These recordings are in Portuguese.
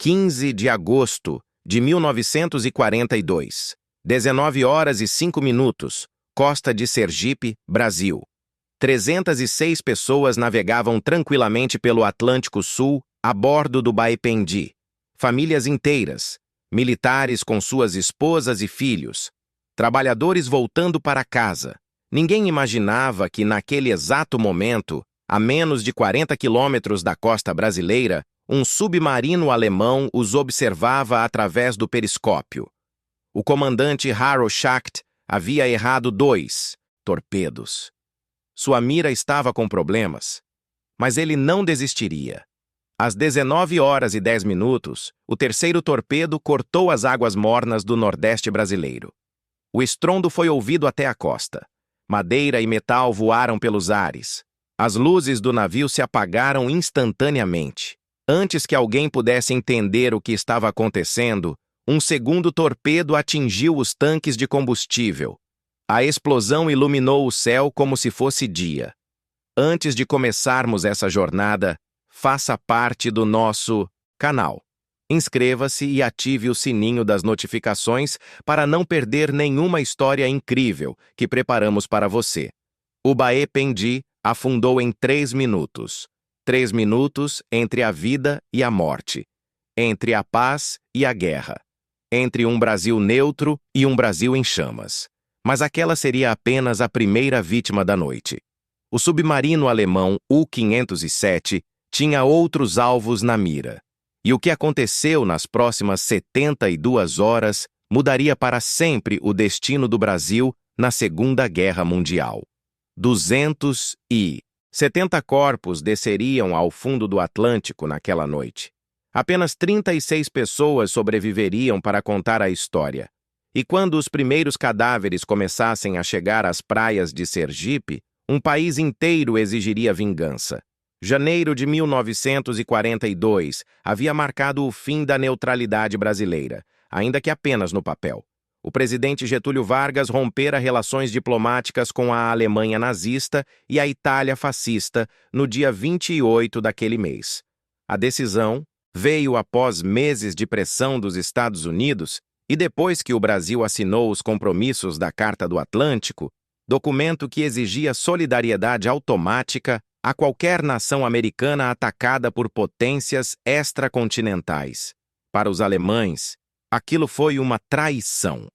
15 de agosto de 1942, 19 horas e 5 minutos, costa de Sergipe, Brasil. 306 pessoas navegavam tranquilamente pelo Atlântico Sul a bordo do Baependi. Famílias inteiras, militares com suas esposas e filhos, trabalhadores voltando para casa. Ninguém imaginava que, naquele exato momento, a menos de 40 quilômetros da costa brasileira, um submarino alemão os observava através do periscópio. O comandante Harro Schacht havia errado 2 torpedos. Sua mira estava com problemas, mas ele não desistiria. Às 19 horas e 10 minutos, o terceiro torpedo cortou as águas mornas do Nordeste brasileiro. O estrondo foi ouvido até a costa. Madeira e metal voaram pelos ares. As luzes do navio se apagaram instantaneamente. Antes que alguém pudesse entender o que estava acontecendo, um segundo torpedo atingiu os tanques de combustível. A explosão iluminou o céu como se fosse dia. Antes de começarmos essa jornada, faça parte do nosso canal. Inscreva-se e ative o sininho das notificações para não perder nenhuma história incrível que preparamos para você. O Baependi afundou em 3 minutos. 3 minutos entre a vida e a morte. Entre a paz e a guerra. Entre um Brasil neutro e um Brasil em chamas. Mas aquela seria apenas a primeira vítima da noite. O submarino alemão U-507 tinha outros alvos na mira. E o que aconteceu nas próximas 72 horas mudaria para sempre o destino do Brasil na Segunda Guerra Mundial. 270 corpos desceriam ao fundo do Atlântico naquela noite. Apenas 36 pessoas sobreviveriam para contar a história. E quando os primeiros cadáveres começassem a chegar às praias de Sergipe, um país inteiro exigiria vingança. Janeiro de 1942 havia marcado o fim da neutralidade brasileira, ainda que apenas no papel. O presidente Getúlio Vargas rompera relações diplomáticas com a Alemanha nazista e a Itália fascista no dia 28 daquele mês. A decisão veio após meses de pressão dos Estados Unidos e depois que o Brasil assinou os compromissos da Carta do Atlântico, documento que exigia solidariedade automática a qualquer nação americana atacada por potências extracontinentais. Para os alemães, aquilo foi uma traição.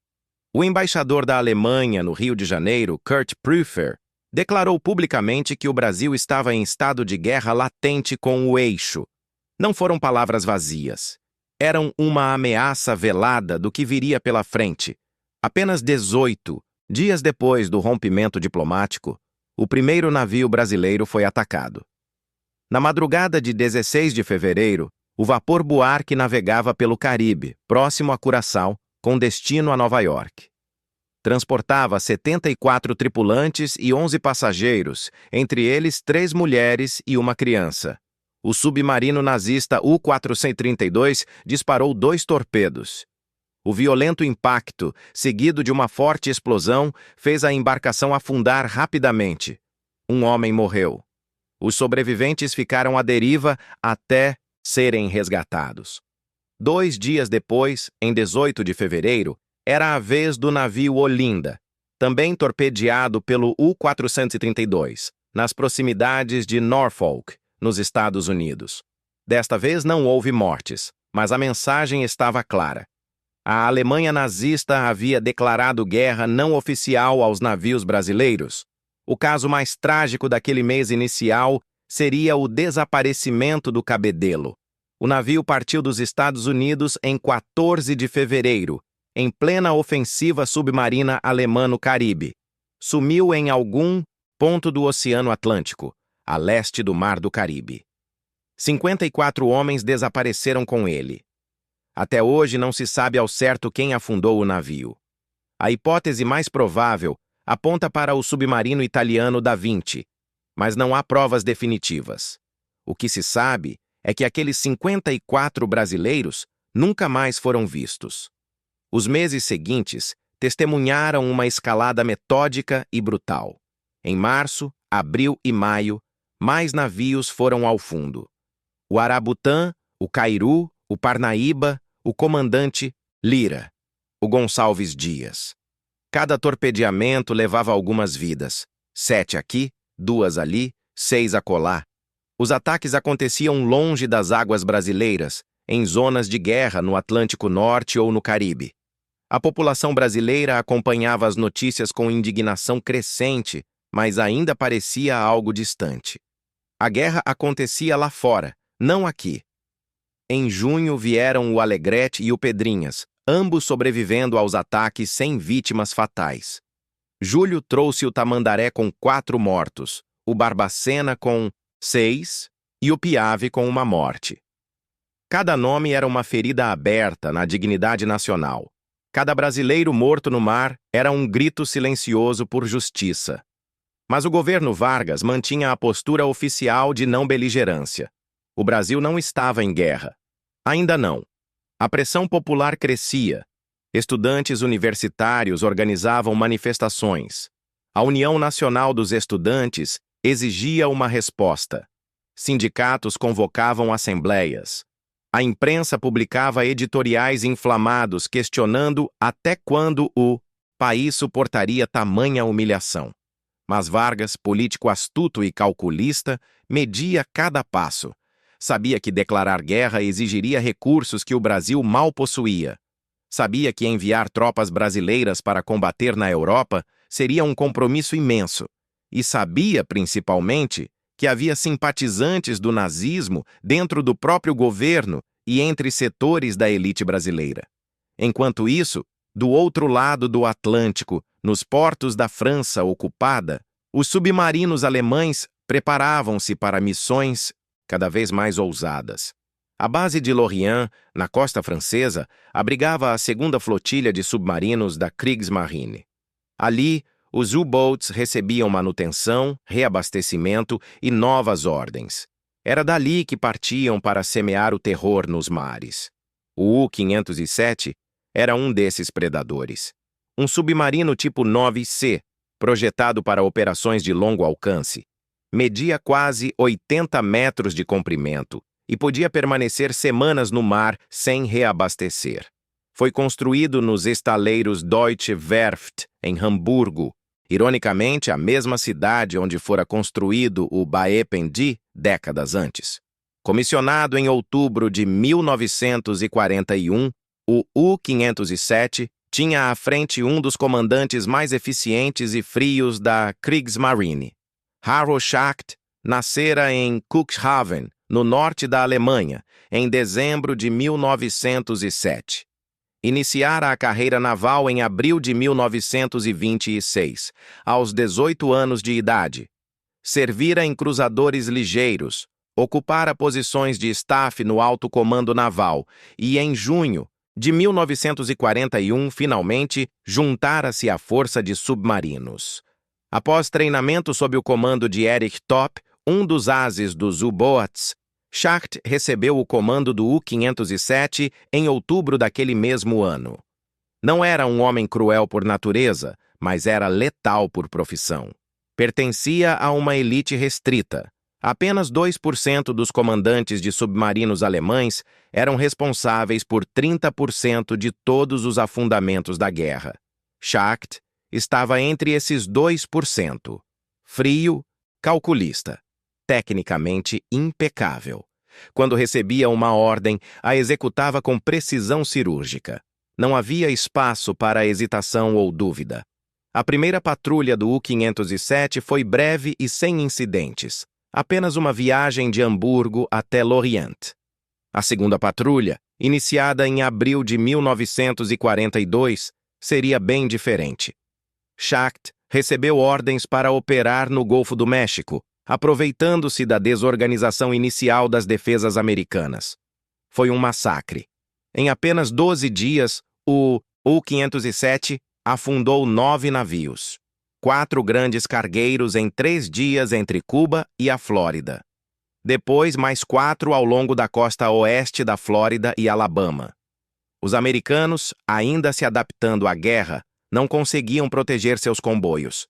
O embaixador da Alemanha no Rio de Janeiro, Kurt Prüfer, declarou publicamente que o Brasil estava em estado de guerra latente com o eixo. Não foram palavras vazias. Eram uma ameaça velada do que viria pela frente. Apenas 18 dias depois do rompimento diplomático, o primeiro navio brasileiro foi atacado. Na madrugada de 16 de fevereiro, o vapor Buarque navegava pelo Caribe, próximo a Curaçao, com destino a Nova York. Transportava 74 tripulantes e 11 passageiros, entre eles 3 mulheres e uma criança. O submarino nazista U-432 disparou 2 torpedos. O violento impacto, seguido de uma forte explosão, fez a embarcação afundar rapidamente. Um homem morreu. Os sobreviventes ficaram à deriva até serem resgatados. 2 dias depois, em 18 de fevereiro, era a vez do navio Olinda, também torpedeado pelo U-432, nas proximidades de Norfolk, nos Estados Unidos. Desta vez não houve mortes, mas a mensagem estava clara. A Alemanha nazista havia declarado guerra não oficial aos navios brasileiros. O caso mais trágico daquele mês inicial seria o desaparecimento do Cabedelo. O navio partiu dos Estados Unidos em 14 de fevereiro, em plena ofensiva submarina alemã no Caribe. Sumiu em algum ponto do Oceano Atlântico, a leste do Mar do Caribe. 54 homens desapareceram com ele. Até hoje não se sabe ao certo quem afundou o navio. A hipótese mais provável aponta para o submarino italiano Da Vinci, mas não há provas definitivas. O que se sabe é que aqueles 54 brasileiros nunca mais foram vistos. Os meses seguintes testemunharam uma escalada metódica e brutal. Em março, abril e maio, mais navios foram ao fundo. O Arabutã, o Cairu, o Parnaíba, o comandante Lira, o Gonçalves Dias. Cada torpedeamento levava algumas vidas, 7 aqui, 2 ali, 6 acolá. Os ataques aconteciam longe das águas brasileiras, em zonas de guerra no Atlântico Norte ou no Caribe. A população brasileira acompanhava as notícias com indignação crescente, mas ainda parecia algo distante. A guerra acontecia lá fora, não aqui. Em junho vieram o Alegrete e o Pedrinhas, ambos sobrevivendo aos ataques sem vítimas fatais. Julho trouxe o Tamandaré com 4 mortos, o Barbacena com 6 e o Piave com uma morte. Cada nome era uma ferida aberta na dignidade nacional. Cada brasileiro morto no mar era um grito silencioso por justiça. Mas o governo Vargas mantinha a postura oficial de não beligerância. O Brasil não estava em guerra. Ainda não. A pressão popular crescia. Estudantes universitários organizavam manifestações. A União Nacional dos Estudantes exigia uma resposta. Sindicatos convocavam assembleias. A imprensa publicava editoriais inflamados questionando até quando o país suportaria tamanha humilhação. Mas Vargas, político astuto e calculista, media cada passo. Sabia que declarar guerra exigiria recursos que o Brasil mal possuía. Sabia que enviar tropas brasileiras para combater na Europa seria um compromisso imenso. E sabia, principalmente, que havia simpatizantes do nazismo dentro do próprio governo e entre setores da elite brasileira. Enquanto isso, do outro lado do Atlântico, nos portos da França ocupada, os submarinos alemães preparavam-se para missões cada vez mais ousadas. A base de Lorient, na costa francesa, abrigava a segunda flotilha de submarinos da Kriegsmarine. Ali, os U-boats recebiam manutenção, reabastecimento e novas ordens. Era dali que partiam para semear o terror nos mares. O U-507 era um desses predadores. Um submarino tipo 9C, projetado para operações de longo alcance. Media quase 80 metros de comprimento e podia permanecer semanas no mar sem reabastecer. Foi construído nos estaleiros Deutsche Werft, em Hamburgo, ironicamente a mesma cidade onde fora construído o Baependi décadas antes. Comissionado em outubro de 1941, o U-507 tinha à frente um dos comandantes mais eficientes e frios da Kriegsmarine. Harro Schacht nascera em Cuxhaven, no norte da Alemanha, em dezembro de 1907. Iniciara a carreira naval em abril de 1926, aos 18 anos de idade. Servira em cruzadores ligeiros, ocupara posições de staff no alto comando naval e, em junho de 1941, finalmente, juntara-se à força de submarinos. Após treinamento sob o comando de Erich Topp, um dos ases dos U-boats, Schacht recebeu o comando do U-507 em outubro daquele mesmo ano. Não era um homem cruel por natureza, mas era letal por profissão. Pertencia a uma elite restrita. Apenas 2% dos comandantes de submarinos alemães eram responsáveis por 30% de todos os afundamentos da guerra. Schacht estava entre esses 2%. Frio, calculista. Tecnicamente impecável. Quando recebia uma ordem, a executava com precisão cirúrgica. Não havia espaço para hesitação ou dúvida. A primeira patrulha do U-507 foi breve e sem incidentes. Apenas uma viagem de Hamburgo até Lorient. A segunda patrulha, iniciada em abril de 1942, seria bem diferente. Schacht recebeu ordens para operar no Golfo do México, aproveitando-se da desorganização inicial das defesas americanas. Foi um massacre. Em apenas 12 dias, o U-507 afundou 9 navios. 4 grandes cargueiros em 3 dias entre Cuba e a Flórida. Depois, mais 4 ao longo da costa oeste da Flórida e Alabama. Os americanos, ainda se adaptando à guerra, não conseguiam proteger seus comboios.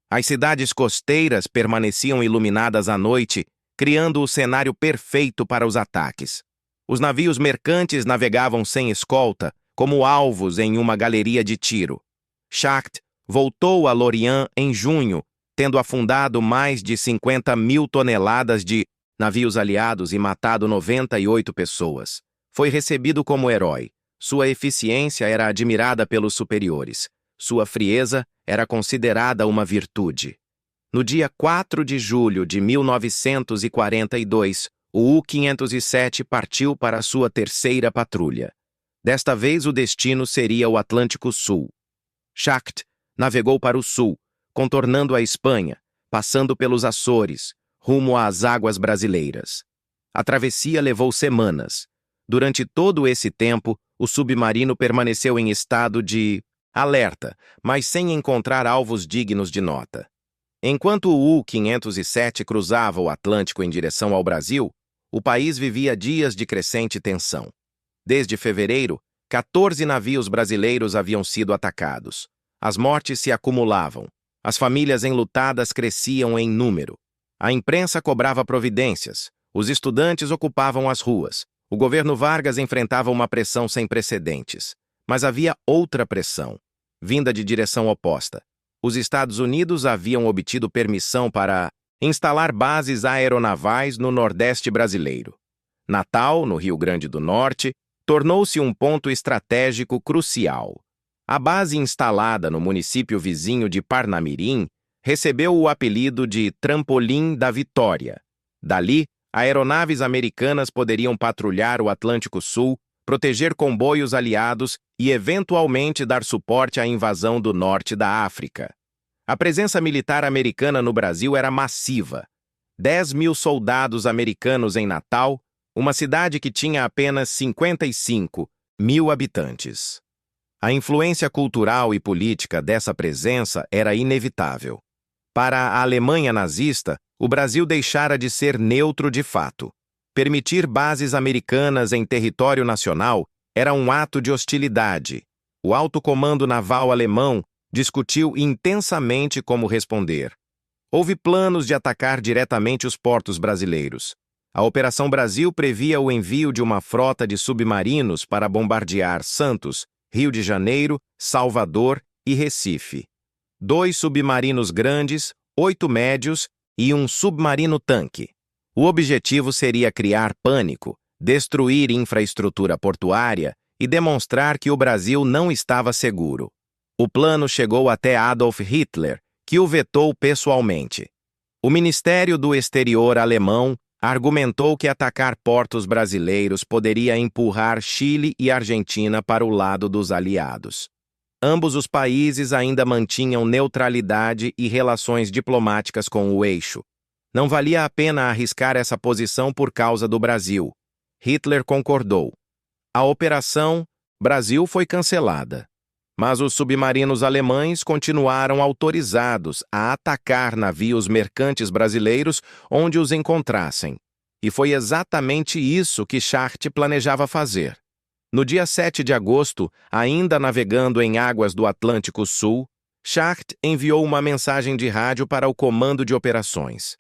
As cidades costeiras permaneciam iluminadas à noite, criando o cenário perfeito para os ataques. Os navios mercantes navegavam sem escolta, como alvos em uma galeria de tiro. Schacht voltou a Lorient em junho, tendo afundado mais de 50.000 toneladas de navios aliados e matado 98 pessoas. Foi recebido como herói. Sua eficiência era admirada pelos superiores. Sua frieza era considerada uma virtude. No dia 4 de julho de 1942, o U-507 partiu para sua terceira patrulha. Desta vez, o destino seria o Atlântico Sul. Schacht navegou para o sul, contornando a Espanha, passando pelos Açores, rumo às águas brasileiras. A travessia levou semanas. Durante todo esse tempo, o submarino permaneceu em estado de alerta, mas sem encontrar alvos dignos de nota. Enquanto o U-507 cruzava o Atlântico em direção ao Brasil, o país vivia dias de crescente tensão. Desde fevereiro, 14 navios brasileiros haviam sido atacados. As mortes se acumulavam. As famílias enlutadas cresciam em número. A imprensa cobrava providências. Os estudantes ocupavam as ruas. O governo Vargas enfrentava uma pressão sem precedentes. Mas havia outra pressão, vinda de direção oposta. Os Estados Unidos haviam obtido permissão para instalar bases aeronavais no Nordeste brasileiro. Natal, no Rio Grande do Norte, tornou-se um ponto estratégico crucial. A base instalada no município vizinho de Parnamirim recebeu o apelido de Trampolim da Vitória. Dali, aeronaves americanas poderiam patrulhar o Atlântico Sul, proteger comboios aliados e, eventualmente, dar suporte à invasão do norte da África. A presença militar americana no Brasil era massiva. 10.000 soldados americanos em Natal, uma cidade que tinha apenas 55.000 habitantes. A influência cultural e política dessa presença era inevitável. Para a Alemanha nazista, o Brasil deixara de ser neutro de fato. Permitir bases americanas em território nacional era um ato de hostilidade. O alto comando naval alemão discutiu intensamente como responder. Houve planos de atacar diretamente os portos brasileiros. A Operação Brasil previa o envio de uma frota de submarinos para bombardear Santos, Rio de Janeiro, Salvador e Recife. 2 submarinos grandes, 8 médios e um submarino-tanque. O objetivo seria criar pânico, destruir infraestrutura portuária e demonstrar que o Brasil não estava seguro. O plano chegou até Adolf Hitler, que o vetou pessoalmente. O Ministério do Exterior alemão argumentou que atacar portos brasileiros poderia empurrar Chile e Argentina para o lado dos aliados. Ambos os países ainda mantinham neutralidade e relações diplomáticas com o eixo. Não valia a pena arriscar essa posição por causa do Brasil. Hitler concordou. A Operação Brasil foi cancelada. Mas os submarinos alemães continuaram autorizados a atacar navios mercantes brasileiros onde os encontrassem. E foi exatamente isso que Schacht planejava fazer. No dia 7 de agosto, ainda navegando em águas do Atlântico Sul, Schacht enviou uma mensagem de rádio para o Comando de Operações.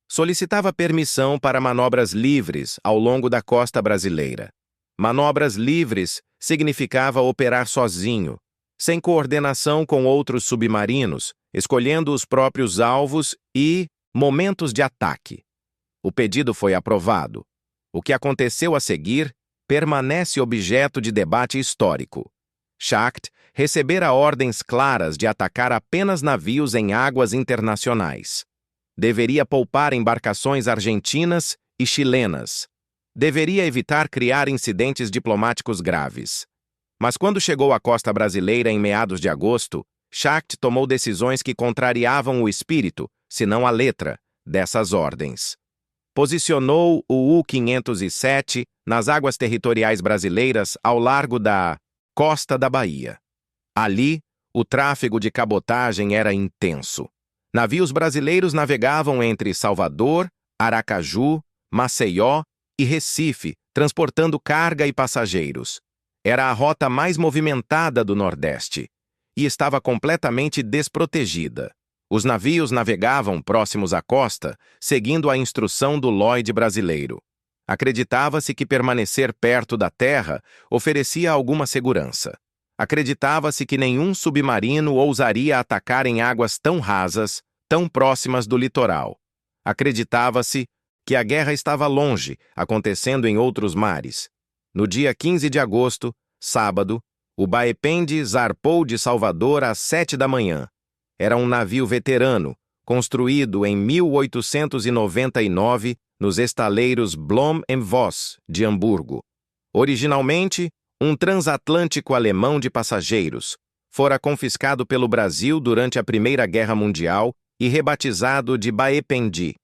Solicitava permissão para manobras livres ao longo da costa brasileira. Manobras livres significava operar sozinho, sem coordenação com outros submarinos, escolhendo os próprios alvos e momentos de ataque. O pedido foi aprovado. O que aconteceu a seguir permanece objeto de debate histórico. Schacht recebera ordens claras de atacar apenas navios em águas internacionais. Deveria poupar embarcações argentinas e chilenas. Deveria evitar criar incidentes diplomáticos graves. Mas quando chegou à costa brasileira em meados de agosto, Schacht tomou decisões que contrariavam o espírito, se não a letra, dessas ordens. Posicionou o U-507 nas águas territoriais brasileiras ao largo da costa da Bahia. Ali, o tráfego de cabotagem era intenso. Navios brasileiros navegavam entre Salvador, Aracaju, Maceió e Recife, transportando carga e passageiros. Era a rota mais movimentada do Nordeste e estava completamente desprotegida. Os navios navegavam próximos à costa, seguindo a instrução do Lloyd brasileiro. Acreditava-se que permanecer perto da terra oferecia alguma segurança. Acreditava-se que nenhum submarino ousaria atacar em águas tão rasas, tão próximas do litoral. Acreditava-se que a guerra estava longe, acontecendo em outros mares. No dia 15 de agosto, sábado, o Baependi zarpou de Salvador às 7 da manhã. Era um navio veterano, construído em 1899 nos estaleiros Blohm & Voss, de Hamburgo. Originalmente, um transatlântico alemão de passageiros, fora confiscado pelo Brasil durante a Primeira Guerra Mundial e rebatizado de Baependi.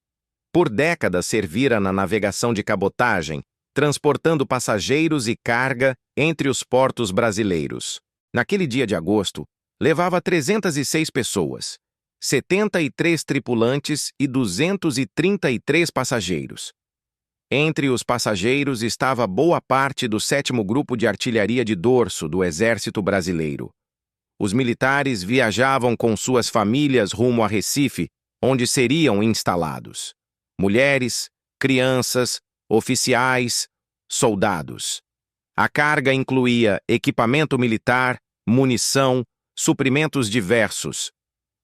Por décadas servira na navegação de cabotagem, transportando passageiros e carga entre os portos brasileiros. Naquele dia de agosto, levava 306 pessoas, 73 tripulantes e 233 passageiros. Entre os passageiros estava boa parte do 7º Grupo de Artilharia de Dorso do Exército Brasileiro. Os militares viajavam com suas famílias rumo a Recife, onde seriam instalados. Mulheres, crianças, oficiais, soldados. A carga incluía equipamento militar, munição, suprimentos diversos.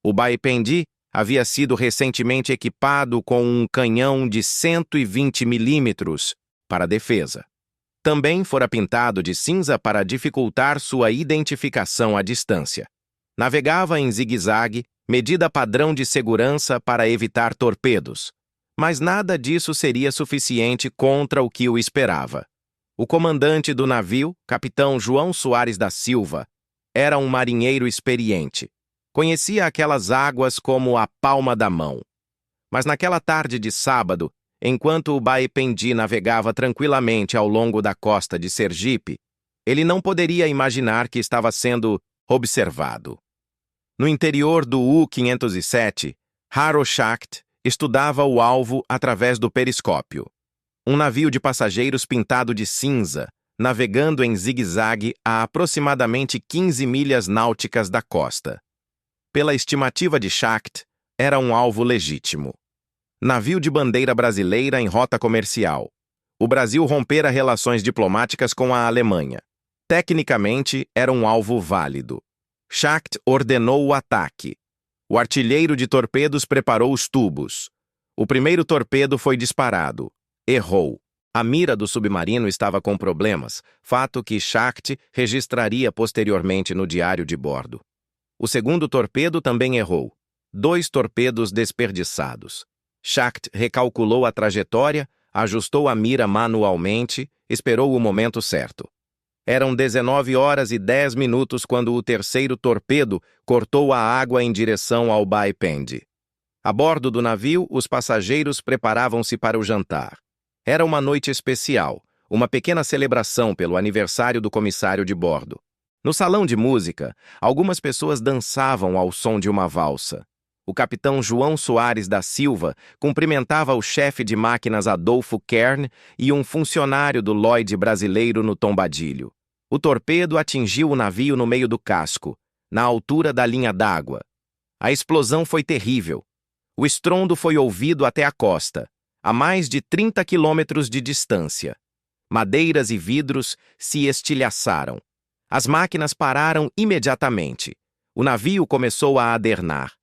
O Baependi havia sido recentemente equipado com um canhão de 120 milímetros para defesa. Também fora pintado de cinza para dificultar sua identificação à distância. Navegava em zigue-zague, medida padrão de segurança para evitar torpedos. Mas nada disso seria suficiente contra o que o esperava. O comandante do navio, capitão João Soares da Silva, era um marinheiro experiente. Conhecia aquelas águas como a palma da mão. Mas naquela tarde de sábado, enquanto o Baependi navegava tranquilamente ao longo da costa de Sergipe, ele não poderia imaginar que estava sendo observado. No interior do U-507, Haro Schacht estudava o alvo através do periscópio. Um navio de passageiros pintado de cinza, navegando em zigue-zague a aproximadamente 15 milhas náuticas da costa. Pela estimativa de Schacht, era um alvo legítimo. Navio de bandeira brasileira em rota comercial. O Brasil rompera relações diplomáticas com a Alemanha. Tecnicamente, era um alvo válido. Schacht ordenou o ataque. O artilheiro de torpedos preparou os tubos. O primeiro torpedo foi disparado. Errou. A mira do submarino estava com problemas, fato que Schacht registraria posteriormente no diário de bordo. O segundo torpedo também errou. 2 torpedos desperdiçados. Schacht recalculou a trajetória, ajustou a mira manualmente, esperou o momento certo. Eram 19h10 quando o terceiro torpedo cortou a água em direção ao Baependi. A bordo do navio, os passageiros preparavam-se para o jantar. Era uma noite especial, uma pequena celebração pelo aniversário do comissário de bordo. No salão de música, algumas pessoas dançavam ao som de uma valsa. O capitão João Soares da Silva cumprimentava o chefe de máquinas Adolfo Kern e um funcionário do Lloyd brasileiro no tombadilho. O torpedo atingiu o navio no meio do casco, na altura da linha d'água. A explosão foi terrível. O estrondo foi ouvido até a costa, a mais de 30 quilômetros de distância. Madeiras e vidros se estilhaçaram. As máquinas pararam imediatamente. O navio começou a adernar.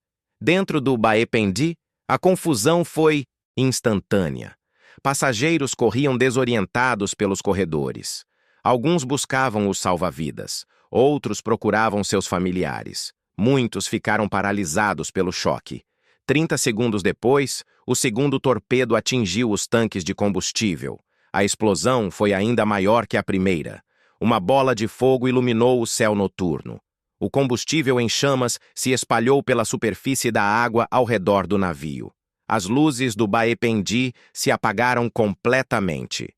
Dentro do Baependi, a confusão foi instantânea. Passageiros corriam desorientados pelos corredores. Alguns buscavam os salva-vidas. Outros procuravam seus familiares. Muitos ficaram paralisados pelo choque. 30 segundos depois, o segundo torpedo atingiu os tanques de combustível. A explosão foi ainda maior que a primeira. Uma bola de fogo iluminou o céu noturno. O combustível em chamas se espalhou pela superfície da água ao redor do navio. As luzes do Baependi se apagaram completamente.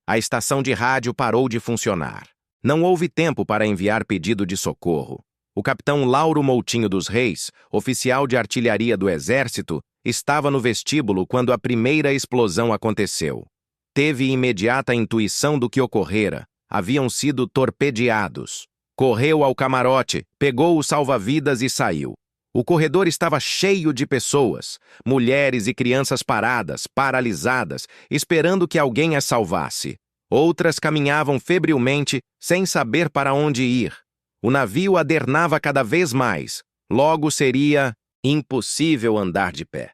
A estação de rádio parou de funcionar. Não houve tempo para enviar pedido de socorro. O capitão Lauro Moutinho dos Reis, oficial de artilharia do Exército, estava no vestíbulo quando a primeira explosão aconteceu. Teve imediata intuição do que ocorrera. Haviam sido torpedeados. Correu ao camarote, pegou o salva-vidas e saiu. O corredor estava cheio de pessoas, mulheres e crianças paradas, paralisadas, esperando que alguém as salvasse. Outras caminhavam febrilmente, sem saber para onde ir. O navio adernava cada vez mais. Logo seria impossível andar de pé.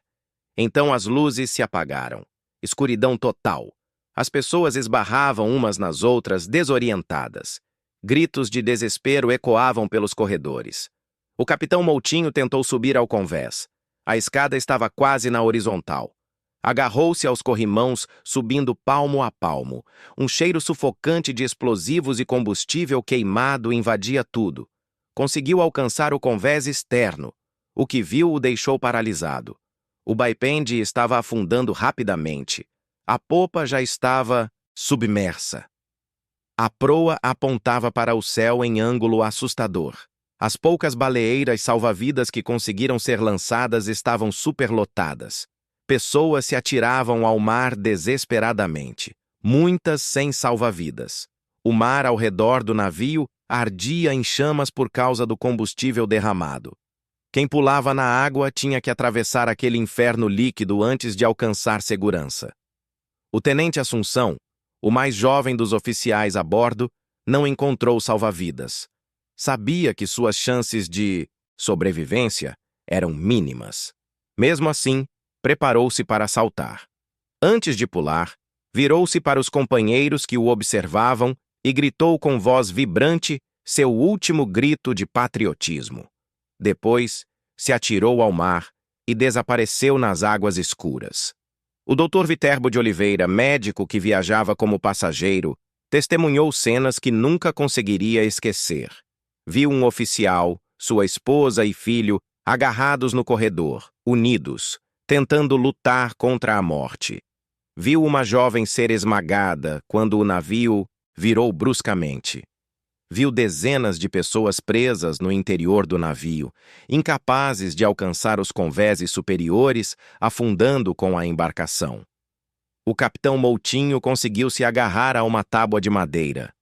Então as luzes se apagaram. Escuridão total. As pessoas esbarravam umas nas outras, desorientadas. Gritos de desespero ecoavam pelos corredores. O capitão Moutinho tentou subir ao convés. A escada estava quase na horizontal. Agarrou-se aos corrimãos, subindo palmo a palmo. Um cheiro sufocante de explosivos e combustível queimado invadia tudo. Conseguiu alcançar o convés externo. O que viu o deixou paralisado. O Baipendi estava afundando rapidamente. A popa já estava submersa. A proa apontava para o céu em ângulo assustador. As poucas baleeiras salva-vidas que conseguiram ser lançadas estavam superlotadas. Pessoas se atiravam ao mar desesperadamente, muitas sem salva-vidas. O mar ao redor do navio ardia em chamas por causa do combustível derramado. Quem pulava na água tinha que atravessar aquele inferno líquido antes de alcançar segurança. O tenente Assunção, o mais jovem dos oficiais a bordo, não encontrou salva-vidas. Sabia que suas chances de sobrevivência eram mínimas. Mesmo assim, preparou-se para saltar. Antes de pular, virou-se para os companheiros que o observavam e gritou com voz vibrante seu último grito de patriotismo. Depois, se atirou ao mar e desapareceu nas águas escuras. O Dr. Viterbo de Oliveira, médico que viajava como passageiro, testemunhou cenas que nunca conseguiria esquecer. Viu um oficial, sua esposa e filho agarrados no corredor, unidos, tentando lutar contra a morte. Viu uma jovem ser esmagada quando o navio virou bruscamente. Viu dezenas de pessoas presas no interior do navio, incapazes de alcançar os convéses superiores, afundando com a embarcação. O capitão Moutinho conseguiu se agarrar a uma tábua de madeira.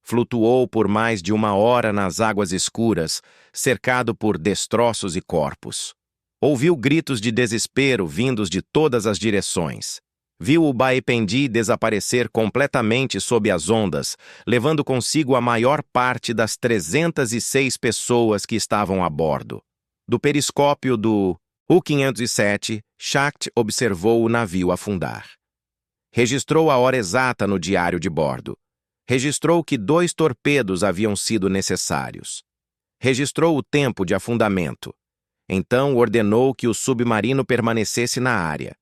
Flutuou por mais de 1 hora nas águas escuras, cercado por destroços e corpos. Ouviu gritos de desespero vindos de todas as direções. Viu o Baipendi desaparecer completamente sob as ondas, levando consigo a maior parte das 306 pessoas que estavam a bordo. Do periscópio do U-507, Schacht observou o navio afundar. Registrou a hora exata no diário de bordo. Registrou que 2 torpedos haviam sido necessários. Registrou o tempo de afundamento. Então ordenou que o submarino permanecesse na área.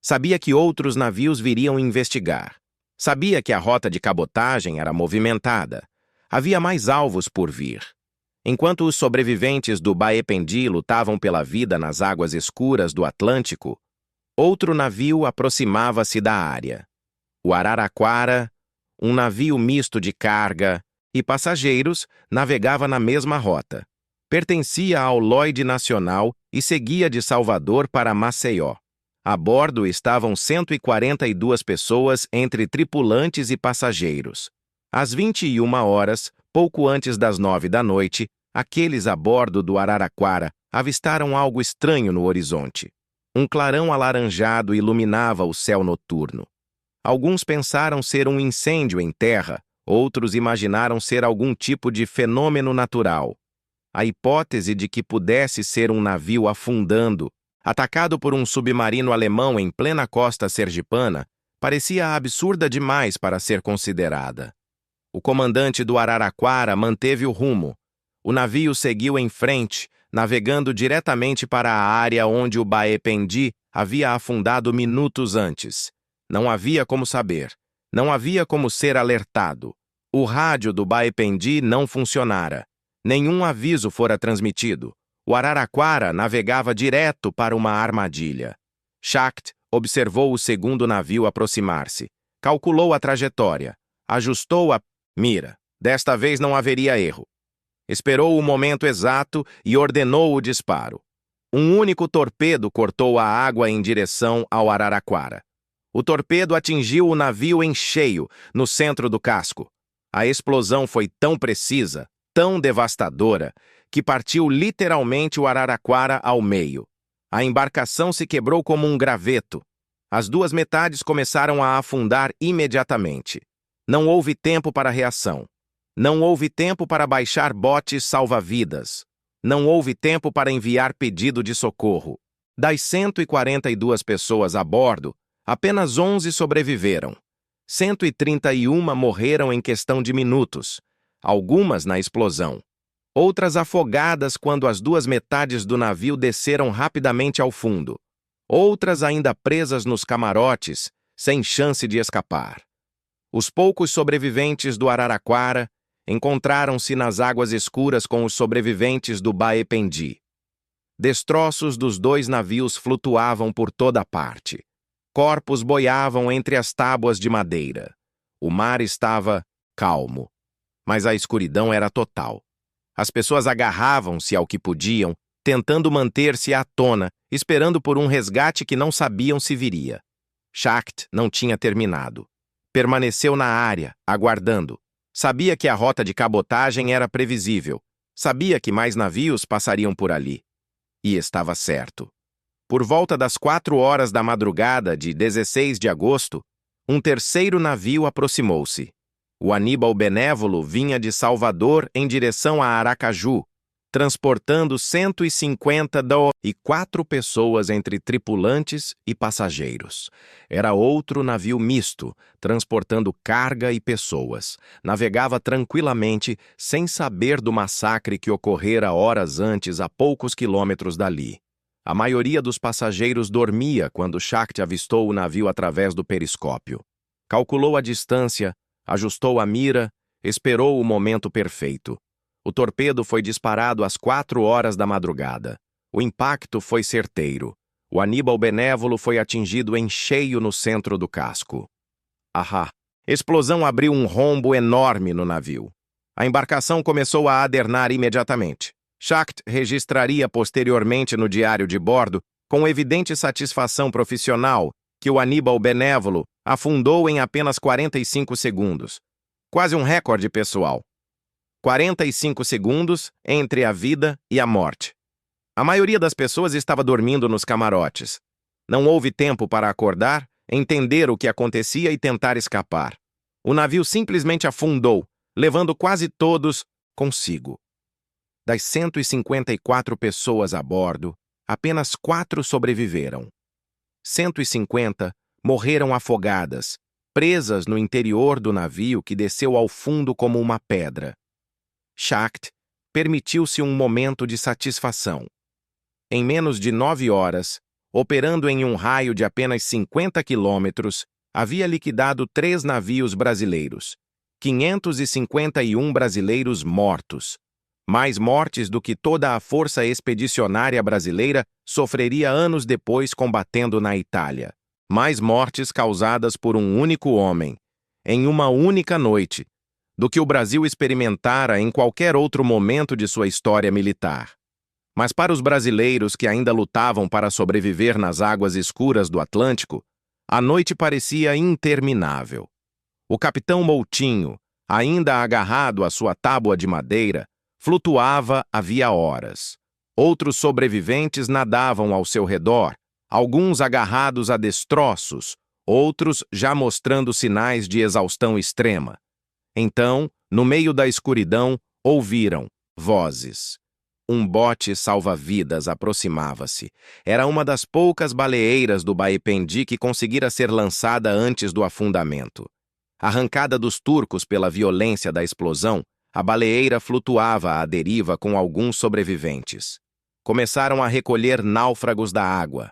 Sabia que outros navios viriam investigar. Sabia que a rota de cabotagem era movimentada. Havia mais alvos por vir. Enquanto os sobreviventes do Baipendi lutavam pela vida nas águas escuras do Atlântico, outro navio aproximava-se da área. O Araraquara, um navio misto de carga e passageiros, navegava na mesma rota. Pertencia ao Lloyd Nacional e seguia de Salvador para Maceió. A bordo estavam 142 pessoas entre tripulantes e passageiros. Às 21 horas, pouco antes das 9 da noite, aqueles a bordo do Araraquara avistaram algo estranho no horizonte. Um clarão alaranjado iluminava o céu noturno. Alguns pensaram ser um incêndio em terra, outros imaginaram ser algum tipo de fenômeno natural. A hipótese de que pudesse ser um navio afundando, atacado por um submarino alemão em plena costa sergipana, parecia absurda demais para ser considerada. O comandante do Araraquara manteve o rumo. O navio seguiu em frente, navegando diretamente para a área onde o Baipendi havia afundado minutos antes. Não havia como saber. Não havia como ser alertado. O rádio do Baipendi não funcionara. Nenhum aviso fora transmitido. O Araraquara navegava direto para uma armadilha. Schacht observou o segundo navio aproximar-se. Calculou a trajetória. Ajustou a mira. Desta vez não haveria erro. Esperou o momento exato e ordenou o disparo. Um único torpedo cortou a água em direção ao Araraquara. O torpedo atingiu o navio em cheio, no centro do casco. A explosão foi tão precisa, tão devastadora, que partiu literalmente o Araraquara ao meio. A embarcação se quebrou como um graveto. As duas metades começaram a afundar imediatamente. Não houve tempo para reação. Não houve tempo para baixar botes salva-vidas. Não houve tempo para enviar pedido de socorro. Das 142 pessoas a bordo, apenas 11 sobreviveram. 131 morreram em questão de minutos, algumas na explosão. Outras afogadas quando as duas metades do navio desceram rapidamente ao fundo. Outras ainda presas nos camarotes, sem chance de escapar. Os poucos sobreviventes do Araraquara encontraram-se nas águas escuras com os sobreviventes do Baependi. Destroços dos dois navios flutuavam por toda parte. Corpos boiavam entre as tábuas de madeira. O mar estava calmo, mas a escuridão era total. As pessoas agarravam-se ao que podiam, tentando manter-se à tona, esperando por um resgate que não sabiam se viria. Schacht não tinha terminado. Permaneceu na área, aguardando. Sabia que a rota de cabotagem era previsível. Sabia que mais navios passariam por ali. E estava certo. Por volta das 4 horas da madrugada de 16 de agosto, um terceiro navio aproximou-se. O Aníbal Benévolo vinha de Salvador em direção a Aracaju, transportando 154 pessoas entre tripulantes e passageiros. Era outro navio misto, transportando carga e pessoas. Navegava tranquilamente, sem saber do massacre que ocorrera horas antes a poucos quilômetros dali. A maioria dos passageiros dormia quando Schacht avistou o navio através do periscópio. Calculou a distância, ajustou a mira, esperou o momento perfeito. O torpedo foi disparado às 4 horas da madrugada. O impacto foi certeiro. O Aníbal Benévolo foi atingido em cheio no centro do casco. Ahá! Explosão abriu um rombo enorme no navio. A embarcação começou a adernar imediatamente. Schacht registraria posteriormente no diário de bordo, com evidente satisfação profissional, que o Aníbal Benévolo afundou em apenas 45 segundos. Quase um recorde pessoal. 45 segundos entre a vida e a morte. A maioria das pessoas estava dormindo nos camarotes. Não houve tempo para acordar, entender o que acontecia e tentar escapar. O navio simplesmente afundou, levando quase todos consigo. Das 154 pessoas a bordo, apenas 4 sobreviveram. 150 morreram afogadas, presas no interior do navio que desceu ao fundo como uma pedra. Schacht permitiu-se um momento de satisfação. Em menos de 9 horas, operando em um raio de apenas 50 quilômetros, havia liquidado 3 navios brasileiros, 551 brasileiros mortos. Mais mortes do que toda a força expedicionária brasileira sofreria anos depois combatendo na Itália. Mais mortes causadas por um único homem, em uma única noite, do que o Brasil experimentara em qualquer outro momento de sua história militar. Mas para os brasileiros que ainda lutavam para sobreviver nas águas escuras do Atlântico, a noite parecia interminável. O capitão Moutinho, ainda agarrado à sua tábua de madeira, flutuava havia horas. Outros sobreviventes nadavam ao seu redor, alguns agarrados a destroços, outros já mostrando sinais de exaustão extrema. Então, no meio da escuridão, ouviram vozes. Um bote salva-vidas aproximava-se. Era uma das poucas baleeiras do Baependi que conseguira ser lançada antes do afundamento. Arrancada dos turcos pela violência da explosão, a baleeira flutuava à deriva com alguns sobreviventes. Começaram a recolher náufragos da água.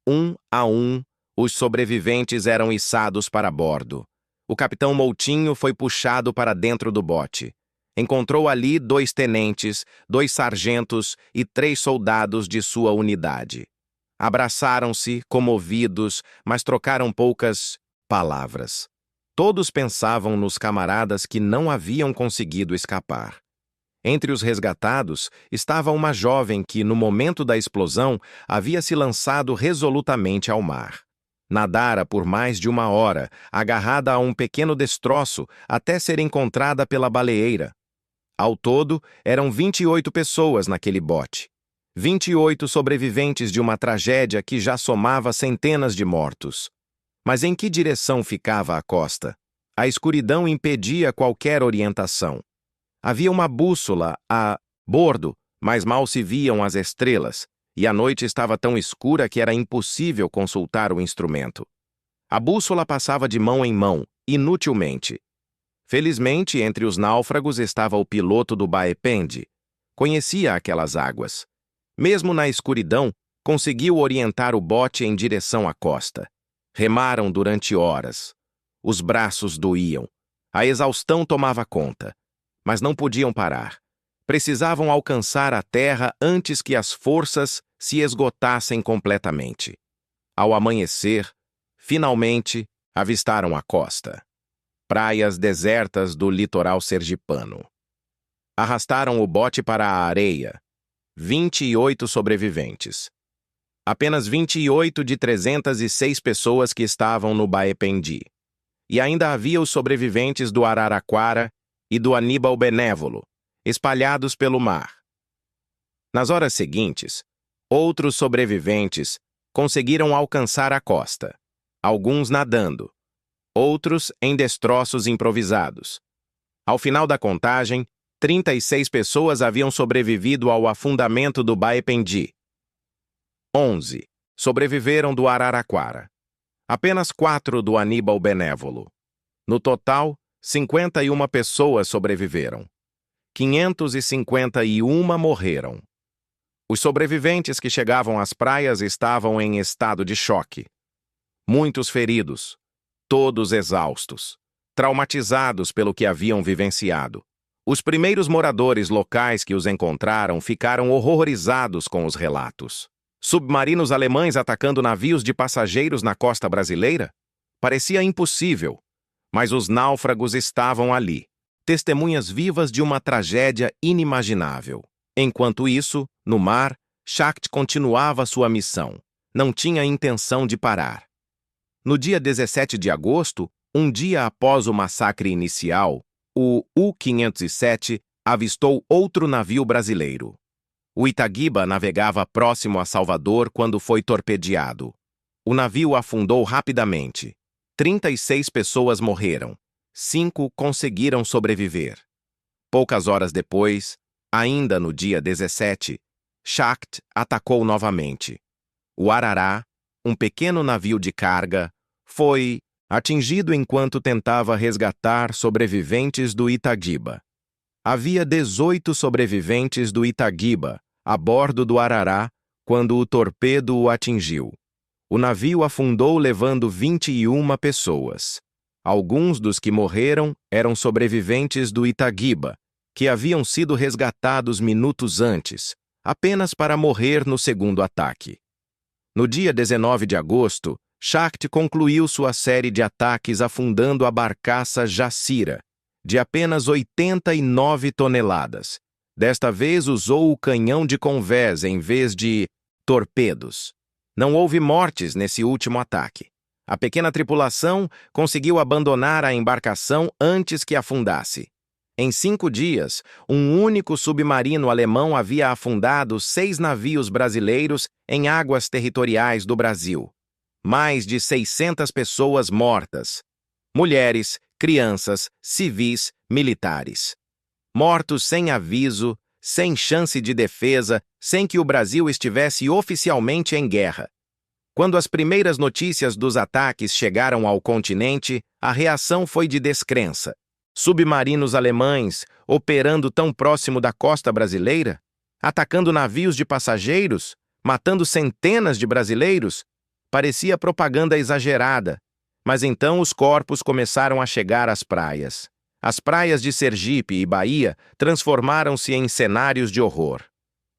Um a um, os sobreviventes eram içados para bordo. O capitão Moutinho foi puxado para dentro do bote. Encontrou ali 2 tenentes, 2 sargentos e 3 soldados de sua unidade. Abraçaram-se, comovidos, mas trocaram poucas palavras. Todos pensavam nos camaradas que não haviam conseguido escapar. Entre os resgatados estava uma jovem que, no momento da explosão, havia se lançado resolutamente ao mar. Nadara por mais de 1 hora, agarrada a um pequeno destroço, até ser encontrada pela baleeira. Ao todo, eram 28 pessoas naquele bote. 28 sobreviventes de uma tragédia que já somava centenas de mortos. Mas em que direção ficava a costa? A escuridão impedia qualquer orientação. Havia uma bússola a bordo, mas mal se viam as estrelas, e a noite estava tão escura que era impossível consultar o instrumento. A bússola passava de mão em mão, inutilmente. Felizmente, entre os náufragos estava o piloto do Baependi. Conhecia aquelas águas. Mesmo na escuridão, conseguiu orientar o bote em direção à costa. Remaram durante horas. Os braços doíam. A exaustão tomava conta. Mas não podiam parar. Precisavam alcançar a terra antes que as forças se esgotassem completamente. Ao amanhecer, finalmente, avistaram a costa. Praias desertas do litoral sergipano. Arrastaram o bote para a areia. 28 sobreviventes. Apenas 28 de 306 pessoas que estavam no Baependi. E ainda havia os sobreviventes do Araraquara e do Aníbal Benévolo, espalhados pelo mar. Nas horas seguintes, outros sobreviventes conseguiram alcançar a costa, alguns nadando, outros em destroços improvisados. Ao final da contagem, 36 pessoas haviam sobrevivido ao afundamento do Baependi. 11 sobreviveram do Araraquara. Apenas 4 do Aníbal Benévolo. No total, 51 pessoas sobreviveram. 551 morreram. Os sobreviventes que chegavam às praias estavam em estado de choque. Muitos feridos, todos exaustos, traumatizados pelo que haviam vivenciado. Os primeiros moradores locais que os encontraram ficaram horrorizados com os relatos. Submarinos alemães atacando navios de passageiros na costa brasileira? Parecia impossível, mas os náufragos estavam ali, testemunhas vivas de uma tragédia inimaginável. Enquanto isso, no mar, Schacht continuava sua missão. Não tinha intenção de parar. No dia 17 de agosto, um dia após o massacre inicial, o U-507 avistou outro navio brasileiro. O Itaguiba navegava próximo a Salvador quando foi torpedeado. O navio afundou rapidamente. 36 pessoas morreram. 5 conseguiram sobreviver. Poucas horas depois, ainda no dia 17, Schacht atacou novamente. O Arará, um pequeno navio de carga, foi atingido enquanto tentava resgatar sobreviventes do Itaguiba. Havia 18 sobreviventes do Itaguiba a bordo do Arará quando o torpedo o atingiu. O navio afundou levando 21 pessoas. Alguns dos que morreram eram sobreviventes do Itaguiba, que haviam sido resgatados minutos antes, apenas para morrer no segundo ataque. No dia 19 de agosto, Schacht concluiu sua série de ataques afundando a barcaça Jacira, de apenas 89 toneladas. Desta vez usou o canhão de convés em vez de torpedos. Não houve mortes nesse último ataque. A pequena tripulação conseguiu abandonar a embarcação antes que afundasse. Em 5 dias, um único submarino alemão havia afundado 6 navios brasileiros em águas territoriais do Brasil. Mais de 600 pessoas mortas. Mulheres, crianças, civis, militares. Mortos sem aviso, sem chance de defesa, sem que o Brasil estivesse oficialmente em guerra. Quando as primeiras notícias dos ataques chegaram ao continente, a reação foi de descrença. Submarinos alemães operando tão próximo da costa brasileira, atacando navios de passageiros, matando centenas de brasileiros, parecia propaganda exagerada. Mas então os corpos começaram a chegar às praias. As praias de Sergipe e Bahia transformaram-se em cenários de horror.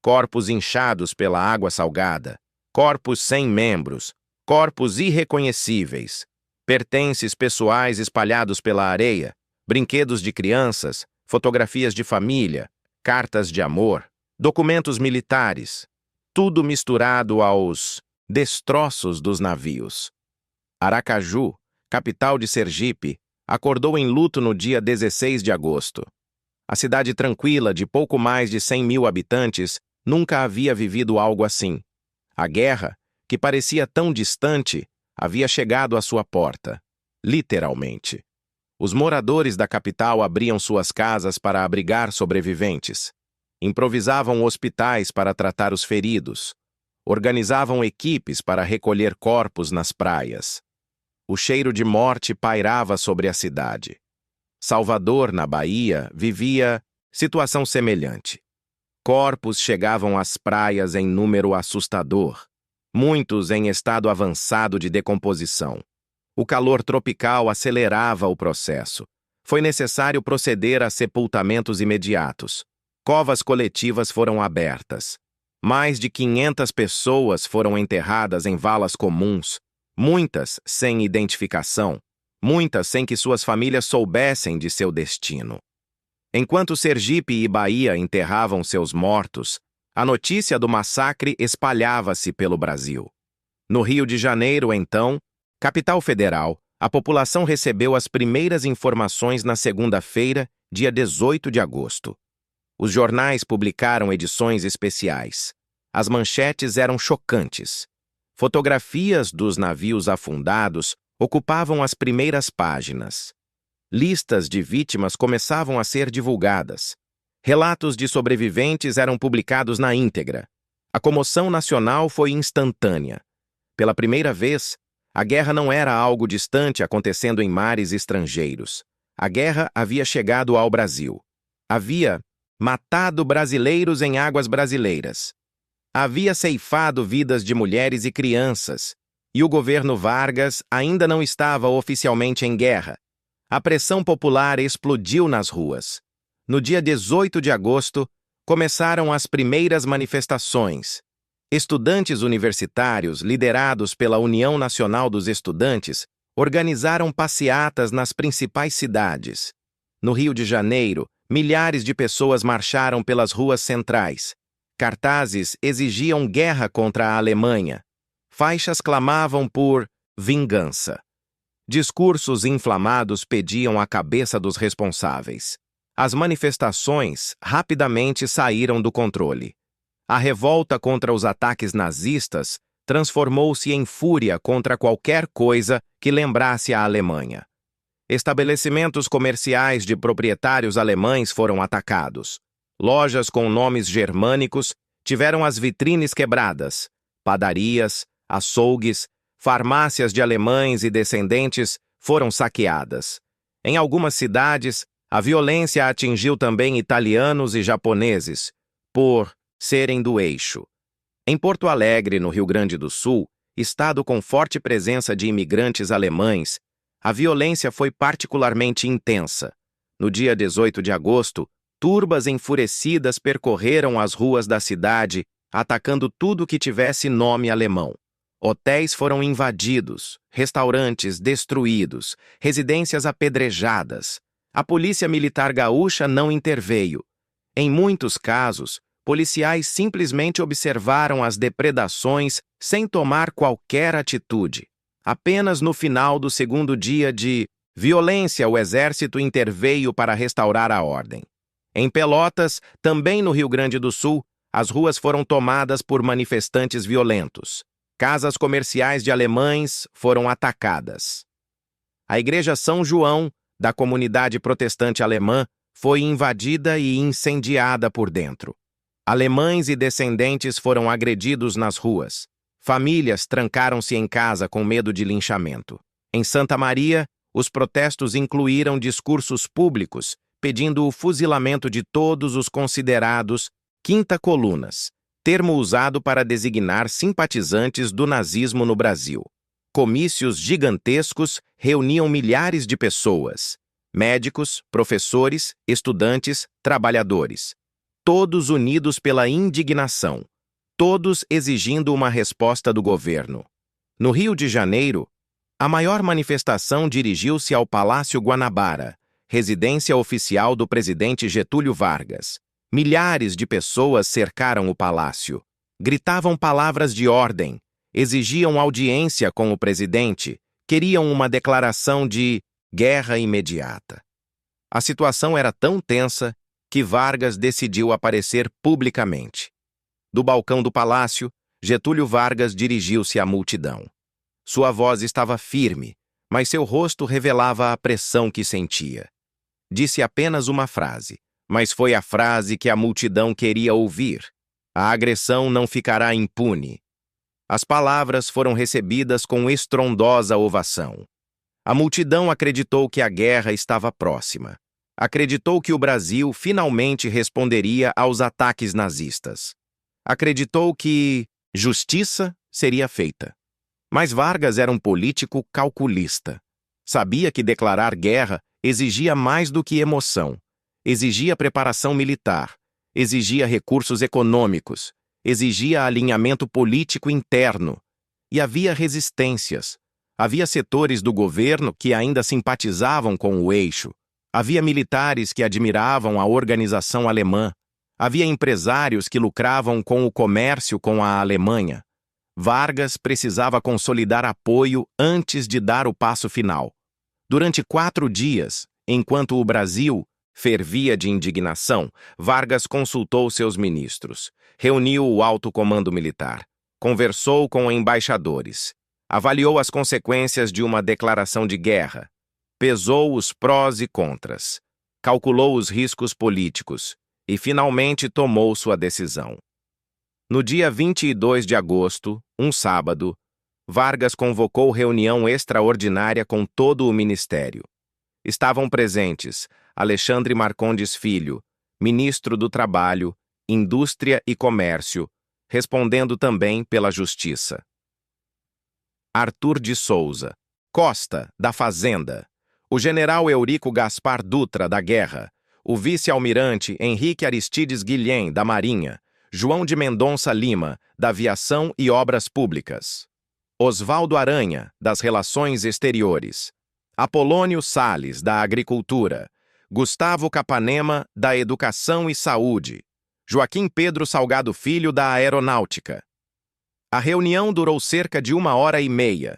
Corpos inchados pela água salgada, corpos sem membros, corpos irreconhecíveis, pertences pessoais espalhados pela areia, brinquedos de crianças, fotografias de família, cartas de amor, documentos militares, tudo misturado aos destroços dos navios. Aracaju, capital de Sergipe, acordou em luto no dia 16 de agosto. A cidade tranquila, de pouco mais de 100.000 habitantes, nunca havia vivido algo assim. A guerra, que parecia tão distante, havia chegado à sua porta, literalmente. Os moradores da capital abriam suas casas para abrigar sobreviventes. Improvisavam hospitais para tratar os feridos. Organizavam equipes para recolher corpos nas praias. O cheiro de morte pairava sobre a cidade. Salvador, na Bahia, vivia situação semelhante. Corpos chegavam às praias em número assustador, muitos em estado avançado de decomposição. O calor tropical acelerava o processo. Foi necessário proceder a sepultamentos imediatos. Covas coletivas foram abertas. Mais de 500 pessoas foram enterradas em valas comuns, muitas sem identificação, muitas sem que suas famílias soubessem de seu destino. Enquanto Sergipe e Bahia enterravam seus mortos, a notícia do massacre espalhava-se pelo Brasil. No Rio de Janeiro, então, capital federal, a população recebeu as primeiras informações na segunda-feira, dia 18 de agosto. Os jornais publicaram edições especiais. As manchetes eram chocantes. Fotografias dos navios afundados ocupavam as primeiras páginas. Listas de vítimas começavam a ser divulgadas. Relatos de sobreviventes eram publicados na íntegra. A comoção nacional foi instantânea. Pela primeira vez, a guerra não era algo distante acontecendo em mares estrangeiros. A guerra havia chegado ao Brasil. Havia matado brasileiros em águas brasileiras. Havia ceifado vidas de mulheres e crianças. E o governo Vargas ainda não estava oficialmente em guerra. A pressão popular explodiu nas ruas. No dia 18 de agosto, começaram as primeiras manifestações. Estudantes universitários, liderados pela União Nacional dos Estudantes, organizaram passeatas nas principais cidades. No Rio de Janeiro, milhares de pessoas marcharam pelas ruas centrais. Cartazes exigiam guerra contra a Alemanha. Faixas clamavam por vingança. Discursos inflamados pediam a cabeça dos responsáveis. As manifestações rapidamente saíram do controle. A revolta contra os ataques nazistas transformou-se em fúria contra qualquer coisa que lembrasse a Alemanha. Estabelecimentos comerciais de proprietários alemães foram atacados. Lojas com nomes germânicos tiveram as vitrines quebradas. Padarias, açougues, farmácias de alemães e descendentes foram saqueadas. Em algumas cidades, a violência atingiu também italianos e japoneses, por serem do eixo. Em Porto Alegre, no Rio Grande do Sul, estado com forte presença de imigrantes alemães, a violência foi particularmente intensa. No dia 18 de agosto, turbas enfurecidas percorreram as ruas da cidade, atacando tudo que tivesse nome alemão. Hotéis foram invadidos, restaurantes destruídos, residências apedrejadas. A Polícia Militar Gaúcha não interveio. Em muitos casos, policiais simplesmente observaram as depredações sem tomar qualquer atitude. Apenas no final do segundo dia de violência, o Exército interveio para restaurar a ordem. Em Pelotas, também no Rio Grande do Sul, as ruas foram tomadas por manifestantes violentos. Casas comerciais de alemães foram atacadas. A Igreja São João, da comunidade protestante alemã, foi invadida e incendiada por dentro. Alemães e descendentes foram agredidos nas ruas. Famílias trancaram-se em casa com medo de linchamento. Em Santa Maria, os protestos incluíram discursos públicos pedindo o fuzilamento de todos os considerados quinta colunas, termo usado para designar simpatizantes do nazismo no Brasil. Comícios gigantescos reuniam milhares de pessoas, médicos, professores, estudantes, trabalhadores, todos unidos pela indignação, todos exigindo uma resposta do governo. No Rio de Janeiro, a maior manifestação dirigiu-se ao Palácio Guanabara, residência oficial do presidente Getúlio Vargas. Milhares de pessoas cercaram o palácio, gritavam palavras de ordem, exigiam audiência com o presidente, queriam uma declaração de guerra imediata. A situação era tão tensa que Vargas decidiu aparecer publicamente. Do balcão do palácio, Getúlio Vargas dirigiu-se à multidão. Sua voz estava firme, mas seu rosto revelava a pressão que sentia. Disse apenas uma frase, mas foi a frase que a multidão queria ouvir. A agressão não ficará impune. As palavras foram recebidas com estrondosa ovação. A multidão acreditou que a guerra estava próxima. Acreditou que o Brasil finalmente responderia aos ataques nazistas. Acreditou que justiça seria feita. Mas Vargas era um político calculista. Sabia que declarar guerra exigia mais do que emoção. Exigia preparação militar, exigia recursos econômicos, exigia alinhamento político interno. E havia resistências. Havia setores do governo que ainda simpatizavam com o eixo. Havia militares que admiravam a organização alemã. Havia empresários que lucravam com o comércio com a Alemanha. Vargas precisava consolidar apoio antes de dar o passo final. Durante 4 dias, enquanto o Brasil fervia de indignação, Vargas consultou seus ministros, reuniu o alto comando militar, conversou com embaixadores, avaliou as consequências de uma declaração de guerra, pesou os prós e contras, calculou os riscos políticos e finalmente tomou sua decisão. No dia 22 de agosto, um sábado, Vargas convocou reunião extraordinária com todo o ministério. Estavam presentes Alexandre Marcondes Filho, ministro do Trabalho, Indústria e Comércio, respondendo também pela Justiça. Arthur de Souza, Costa, da Fazenda, o general Eurico Gaspar Dutra, da Guerra, o vice-almirante Henrique Aristides Guilhem, da Marinha, João de Mendonça Lima, da Aviação e Obras Públicas, Osvaldo Aranha, das Relações Exteriores, Apolônio Salles, da Agricultura, Gustavo Capanema, da Educação e Saúde, Joaquim Pedro Salgado Filho, da Aeronáutica. A reunião durou cerca de 1h30.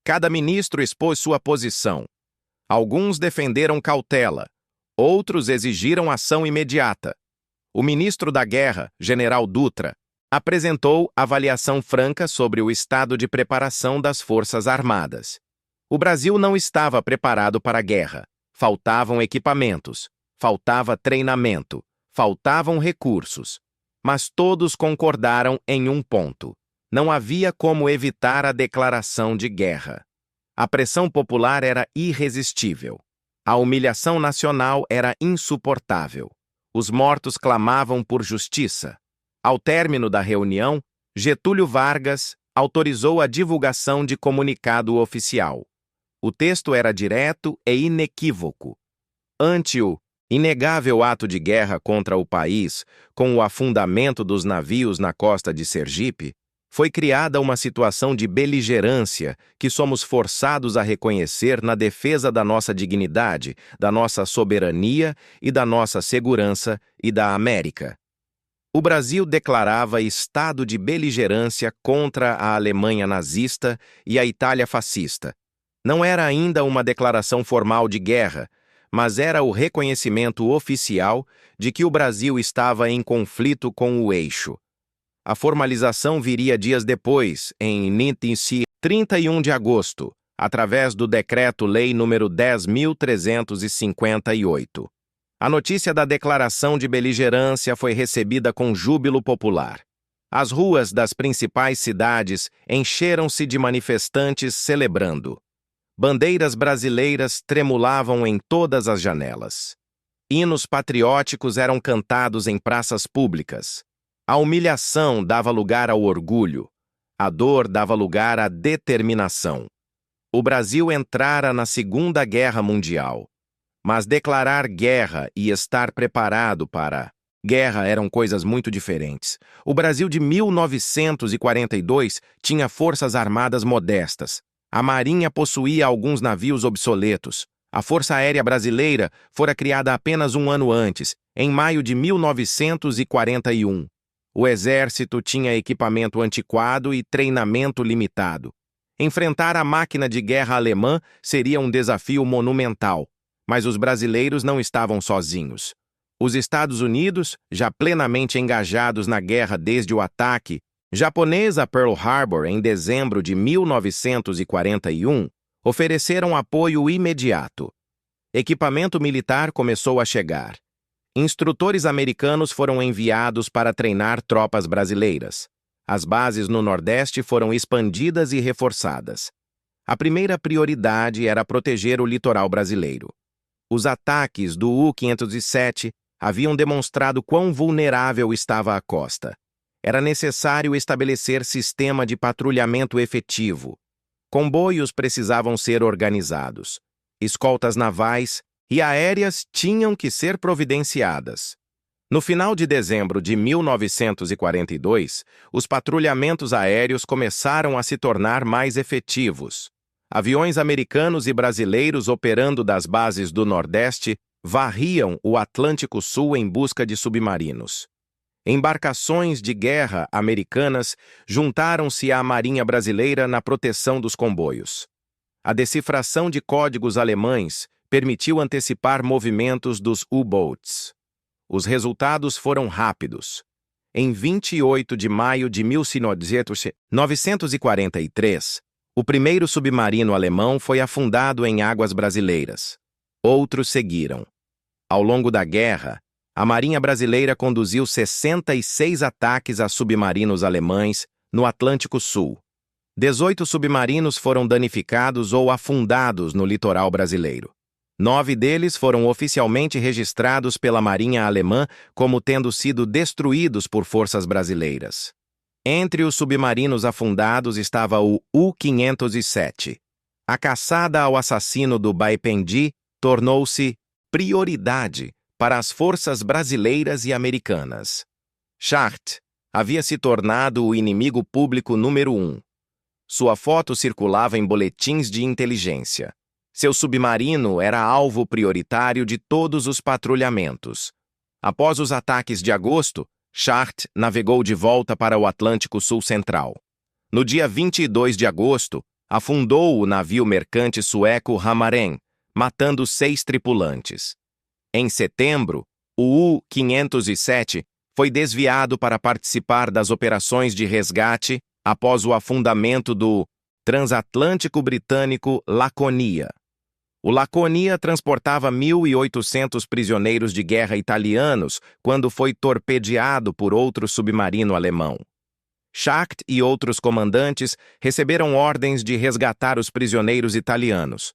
Cada ministro expôs sua posição. Alguns defenderam cautela, outros exigiram ação imediata. O ministro da Guerra, general Dutra, apresentou avaliação franca sobre o estado de preparação das Forças Armadas. O Brasil não estava preparado para a guerra. Faltavam equipamentos, faltava treinamento, faltavam recursos. Mas todos concordaram em um ponto. Não havia como evitar a declaração de guerra. A pressão popular era irresistível. A humilhação nacional era insuportável. Os mortos clamavam por justiça. Ao término da reunião, Getúlio Vargas autorizou a divulgação de comunicado oficial. O texto era direto e inequívoco. Ante o inegável ato de guerra contra o país, com o afundamento dos navios na costa de Sergipe, foi criada uma situação de beligerância que somos forçados a reconhecer na defesa da nossa dignidade, da nossa soberania e da nossa segurança e da América. O Brasil declarava estado de beligerância contra a Alemanha nazista e a Itália fascista. Não era ainda uma declaração formal de guerra, mas era o reconhecimento oficial de que o Brasil estava em conflito com o eixo. A formalização viria dias depois, em 31 de agosto, através do Decreto-Lei nº 10.358. A notícia da declaração de beligerância foi recebida com júbilo popular. As ruas das principais cidades encheram-se de manifestantes celebrando. Bandeiras brasileiras tremulavam em todas as janelas. Hinos patrióticos eram cantados em praças públicas. A humilhação dava lugar ao orgulho. A dor dava lugar à determinação. O Brasil entrara na Segunda Guerra Mundial. Mas declarar guerra e estar preparado para guerra eram coisas muito diferentes. O Brasil de 1942 tinha forças armadas modestas. A Marinha possuía alguns navios obsoletos. A Força Aérea Brasileira fora criada apenas um ano antes, em maio de 1941. O Exército tinha equipamento antiquado e treinamento limitado. Enfrentar a máquina de guerra alemã seria um desafio monumental, mas os brasileiros não estavam sozinhos. Os Estados Unidos, já plenamente engajados na guerra desde o ataque japonês a Pearl Harbor em dezembro de 1941, ofereceram apoio imediato. Equipamento militar começou a chegar. Instrutores americanos foram enviados para treinar tropas brasileiras. As bases no Nordeste foram expandidas e reforçadas. A primeira prioridade era proteger o litoral brasileiro. Os ataques do U-507 haviam demonstrado quão vulnerável estava a costa. Era necessário estabelecer sistema de patrulhamento efetivo. Comboios precisavam ser organizados. Escoltas navais e aéreas tinham que ser providenciadas. No final de dezembro de 1942, os patrulhamentos aéreos começaram a se tornar mais efetivos. Aviões americanos e brasileiros operando das bases do Nordeste varriam o Atlântico Sul em busca de submarinos. Embarcações de guerra americanas juntaram-se à Marinha Brasileira na proteção dos comboios. A decifração de códigos alemães permitiu antecipar movimentos dos U-boats. Os resultados foram rápidos. Em 28 de maio de 1943, o primeiro submarino alemão foi afundado em águas brasileiras. Outros seguiram. Ao longo da guerra, a Marinha Brasileira conduziu 66 ataques a submarinos alemães no Atlântico Sul. 18 submarinos foram danificados ou afundados no litoral brasileiro. 9 deles foram oficialmente registrados pela Marinha Alemã como tendo sido destruídos por forças brasileiras. Entre os submarinos afundados estava o U-507. A caçada ao assassino do Baipendi tornou-se prioridade para as forças brasileiras e americanas. Schacht havia se tornado o inimigo público número 1. Sua foto circulava em boletins de inteligência. Seu submarino era alvo prioritário de todos os patrulhamentos. Após os ataques de agosto, Schacht navegou de volta para o Atlântico Sul Central. No dia 22 de agosto, afundou o navio mercante sueco Hamaren, matando 6 tripulantes. Em setembro, o U-507 foi desviado para participar das operações de resgate após o afundamento do transatlântico britânico Laconia. O Laconia transportava 1.800 prisioneiros de guerra italianos quando foi torpedeado por outro submarino alemão. Schacht e outros comandantes receberam ordens de resgatar os prisioneiros italianos.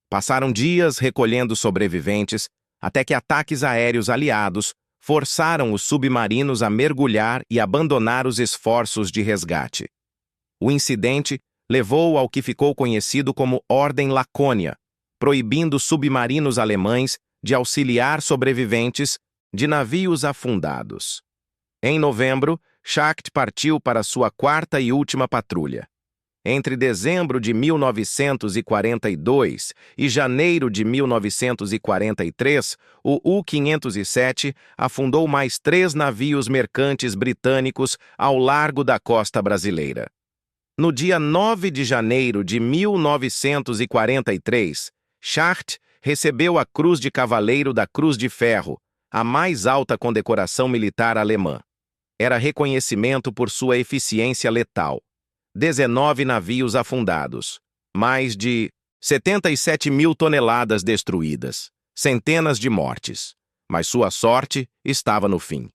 Passaram dias recolhendo sobreviventes, até que ataques aéreos aliados forçaram os submarinos a mergulhar e abandonar os esforços de resgate. O incidente levou ao que ficou conhecido como Ordem Lacônia, proibindo submarinos alemães de auxiliar sobreviventes de navios afundados. Em novembro, Schacht partiu para sua quarta e última patrulha. Entre dezembro de 1942 e janeiro de 1943, o U-507 afundou mais 3 navios mercantes britânicos ao largo da costa brasileira. No dia 9 de janeiro de 1943, Schacht recebeu a Cruz de Cavaleiro da Cruz de Ferro, a mais alta condecoração militar alemã. Era reconhecimento por sua eficiência letal. 19 navios afundados, mais de 77 mil toneladas destruídas, centenas de mortes. Mas sua sorte estava no fim.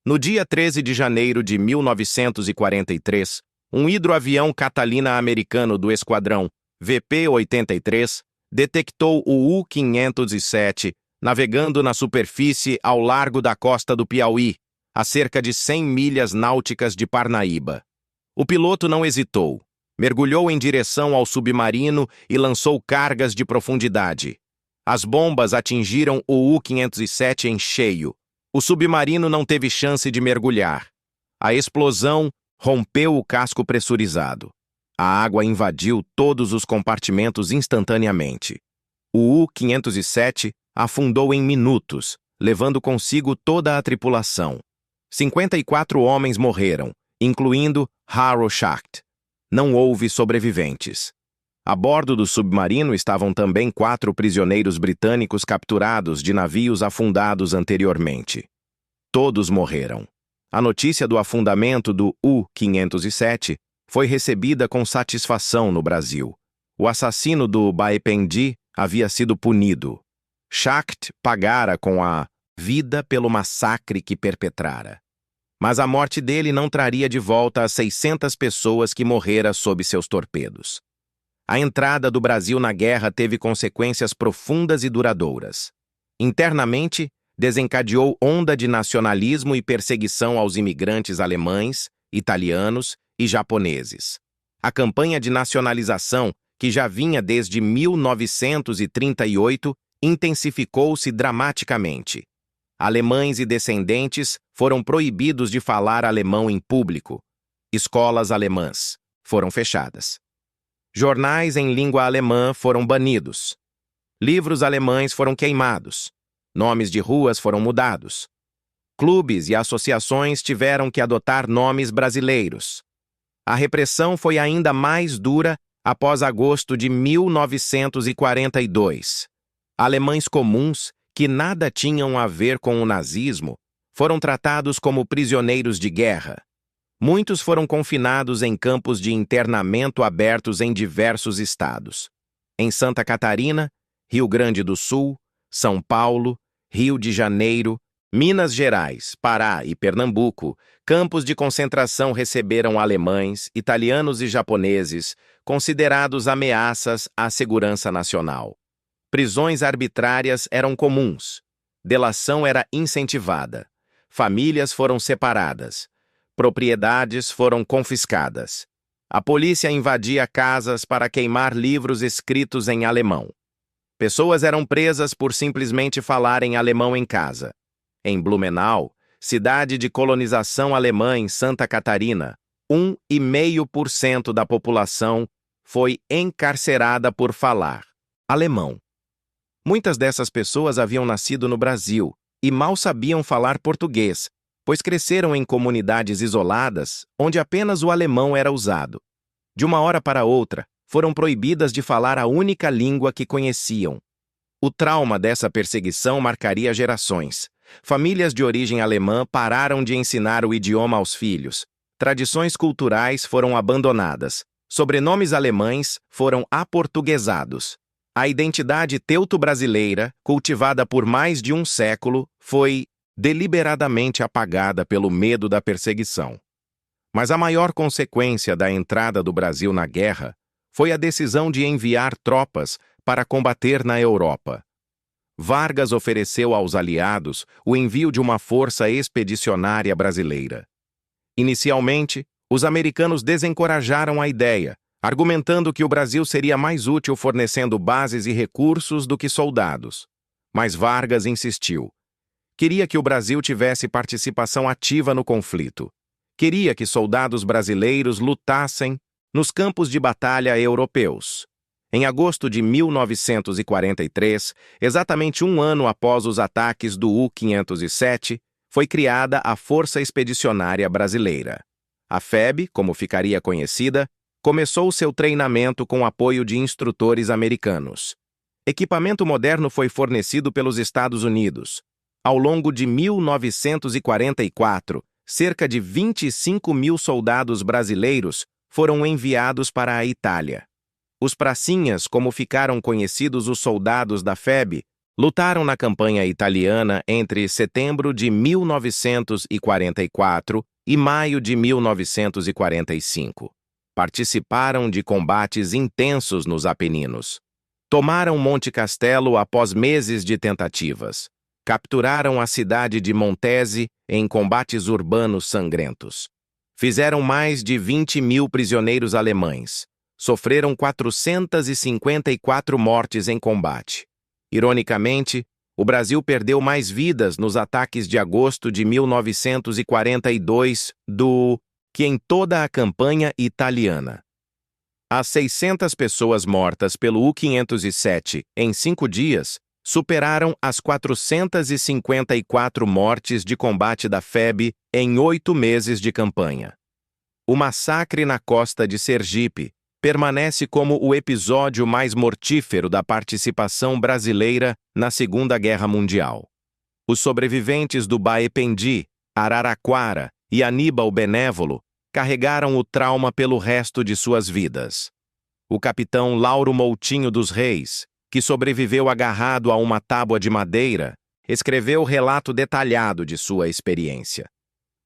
No dia 13 de janeiro de 1943, um hidroavião Catalina americano do esquadrão VP-83 detectou o U-507 navegando na superfície ao largo da costa do Piauí, a cerca de 100 milhas náuticas de Parnaíba. O piloto não hesitou, mergulhou em direção ao submarino e lançou cargas de profundidade. As bombas atingiram o U-507 em cheio. O submarino não teve chance de mergulhar. A explosão rompeu o casco pressurizado. A água invadiu todos os compartimentos instantaneamente. O U-507 afundou em minutos, levando consigo toda a tripulação. 54 homens morreram, incluindo Harro Schacht. Não houve sobreviventes. A bordo do submarino estavam também 4 prisioneiros britânicos capturados de navios afundados anteriormente. Todos morreram. A notícia do afundamento do U-507 foi recebida com satisfação no Brasil. O assassino do Baependi havia sido punido. Schacht pagara com a vida pelo massacre que perpetrara. Mas a morte dele não traria de volta as 600 pessoas que morreram sob seus torpedos. A entrada do Brasil na guerra teve consequências profundas e duradouras. Internamente, desencadeou onda de nacionalismo e perseguição aos imigrantes alemães, italianos e japoneses. A campanha de nacionalização, que já vinha desde 1938, intensificou-se dramaticamente. Alemães e descendentes foram proibidos de falar alemão em público. Escolas alemãs foram fechadas. Jornais em língua alemã foram banidos. Livros alemães foram queimados. Nomes de ruas foram mudados. Clubes e associações tiveram que adotar nomes brasileiros. A repressão foi ainda mais dura após agosto de 1942. Alemães comuns, que nada tinham a ver com o nazismo, foram tratados como prisioneiros de guerra. Muitos foram confinados em campos de internamento abertos em diversos estados. Em Santa Catarina, Rio Grande do Sul, São Paulo, Rio de Janeiro, Minas Gerais, Pará e Pernambuco, campos de concentração receberam alemães, italianos e japoneses, considerados ameaças à segurança nacional. Prisões arbitrárias eram comuns. Delação era incentivada. Famílias foram separadas. Propriedades foram confiscadas. A polícia invadia casas para queimar livros escritos em alemão. Pessoas eram presas por simplesmente falarem alemão em casa. Em Blumenau, cidade de colonização alemã em Santa Catarina, 1,5% da população foi encarcerada por falar alemão. Muitas dessas pessoas haviam nascido no Brasil e mal sabiam falar português, pois cresceram em comunidades isoladas onde apenas o alemão era usado. De uma hora para outra, foram proibidas de falar a única língua que conheciam. O trauma dessa perseguição marcaria gerações. Famílias de origem alemã pararam de ensinar o idioma aos filhos. Tradições culturais foram abandonadas. Sobrenomes alemães foram aportuguesados. A identidade teuto-brasileira, cultivada por mais de um século, foi deliberadamente apagada pelo medo da perseguição. Mas a maior consequência da entrada do Brasil na guerra foi a decisão de enviar tropas para combater na Europa. Vargas ofereceu aos aliados o envio de uma força expedicionária brasileira. Inicialmente, os americanos desencorajaram a ideia, argumentando que o Brasil seria mais útil fornecendo bases e recursos do que soldados. Mas Vargas insistiu. Queria que o Brasil tivesse participação ativa no conflito. Queria que soldados brasileiros lutassem nos campos de batalha europeus. Em agosto de 1943, exatamente um ano após os ataques do U-507, foi criada a Força Expedicionária Brasileira. A FEB, como ficaria conhecida, começou seu treinamento com apoio de instrutores americanos. Equipamento moderno foi fornecido pelos Estados Unidos. Ao longo de 1944, cerca de 25 mil soldados brasileiros foram enviados para a Itália. Os pracinhas, como ficaram conhecidos os soldados da FEB, lutaram na campanha italiana entre setembro de 1944 e maio de 1945. Participaram de combates intensos nos Apeninos. Tomaram Monte Castelo após meses de tentativas. Capturaram a cidade de Montese em combates urbanos sangrentos. Fizeram mais de 20 mil prisioneiros alemães. Sofreram 454 mortes em combate. Ironicamente, o Brasil perdeu mais vidas nos ataques de agosto de 1942 que em toda a campanha italiana. As 600 pessoas mortas pelo U-507 em 5 dias superaram as 454 mortes de combate da FEB em 8 meses de campanha. O massacre na costa de Sergipe permanece como o episódio mais mortífero da participação brasileira na Segunda Guerra Mundial. Os sobreviventes do Baependi, Araraquara e Aníbal Benévolo carregaram o trauma pelo resto de suas vidas. O capitão Lauro Moutinho dos Reis, que sobreviveu agarrado a uma tábua de madeira, escreveu relato detalhado de sua experiência.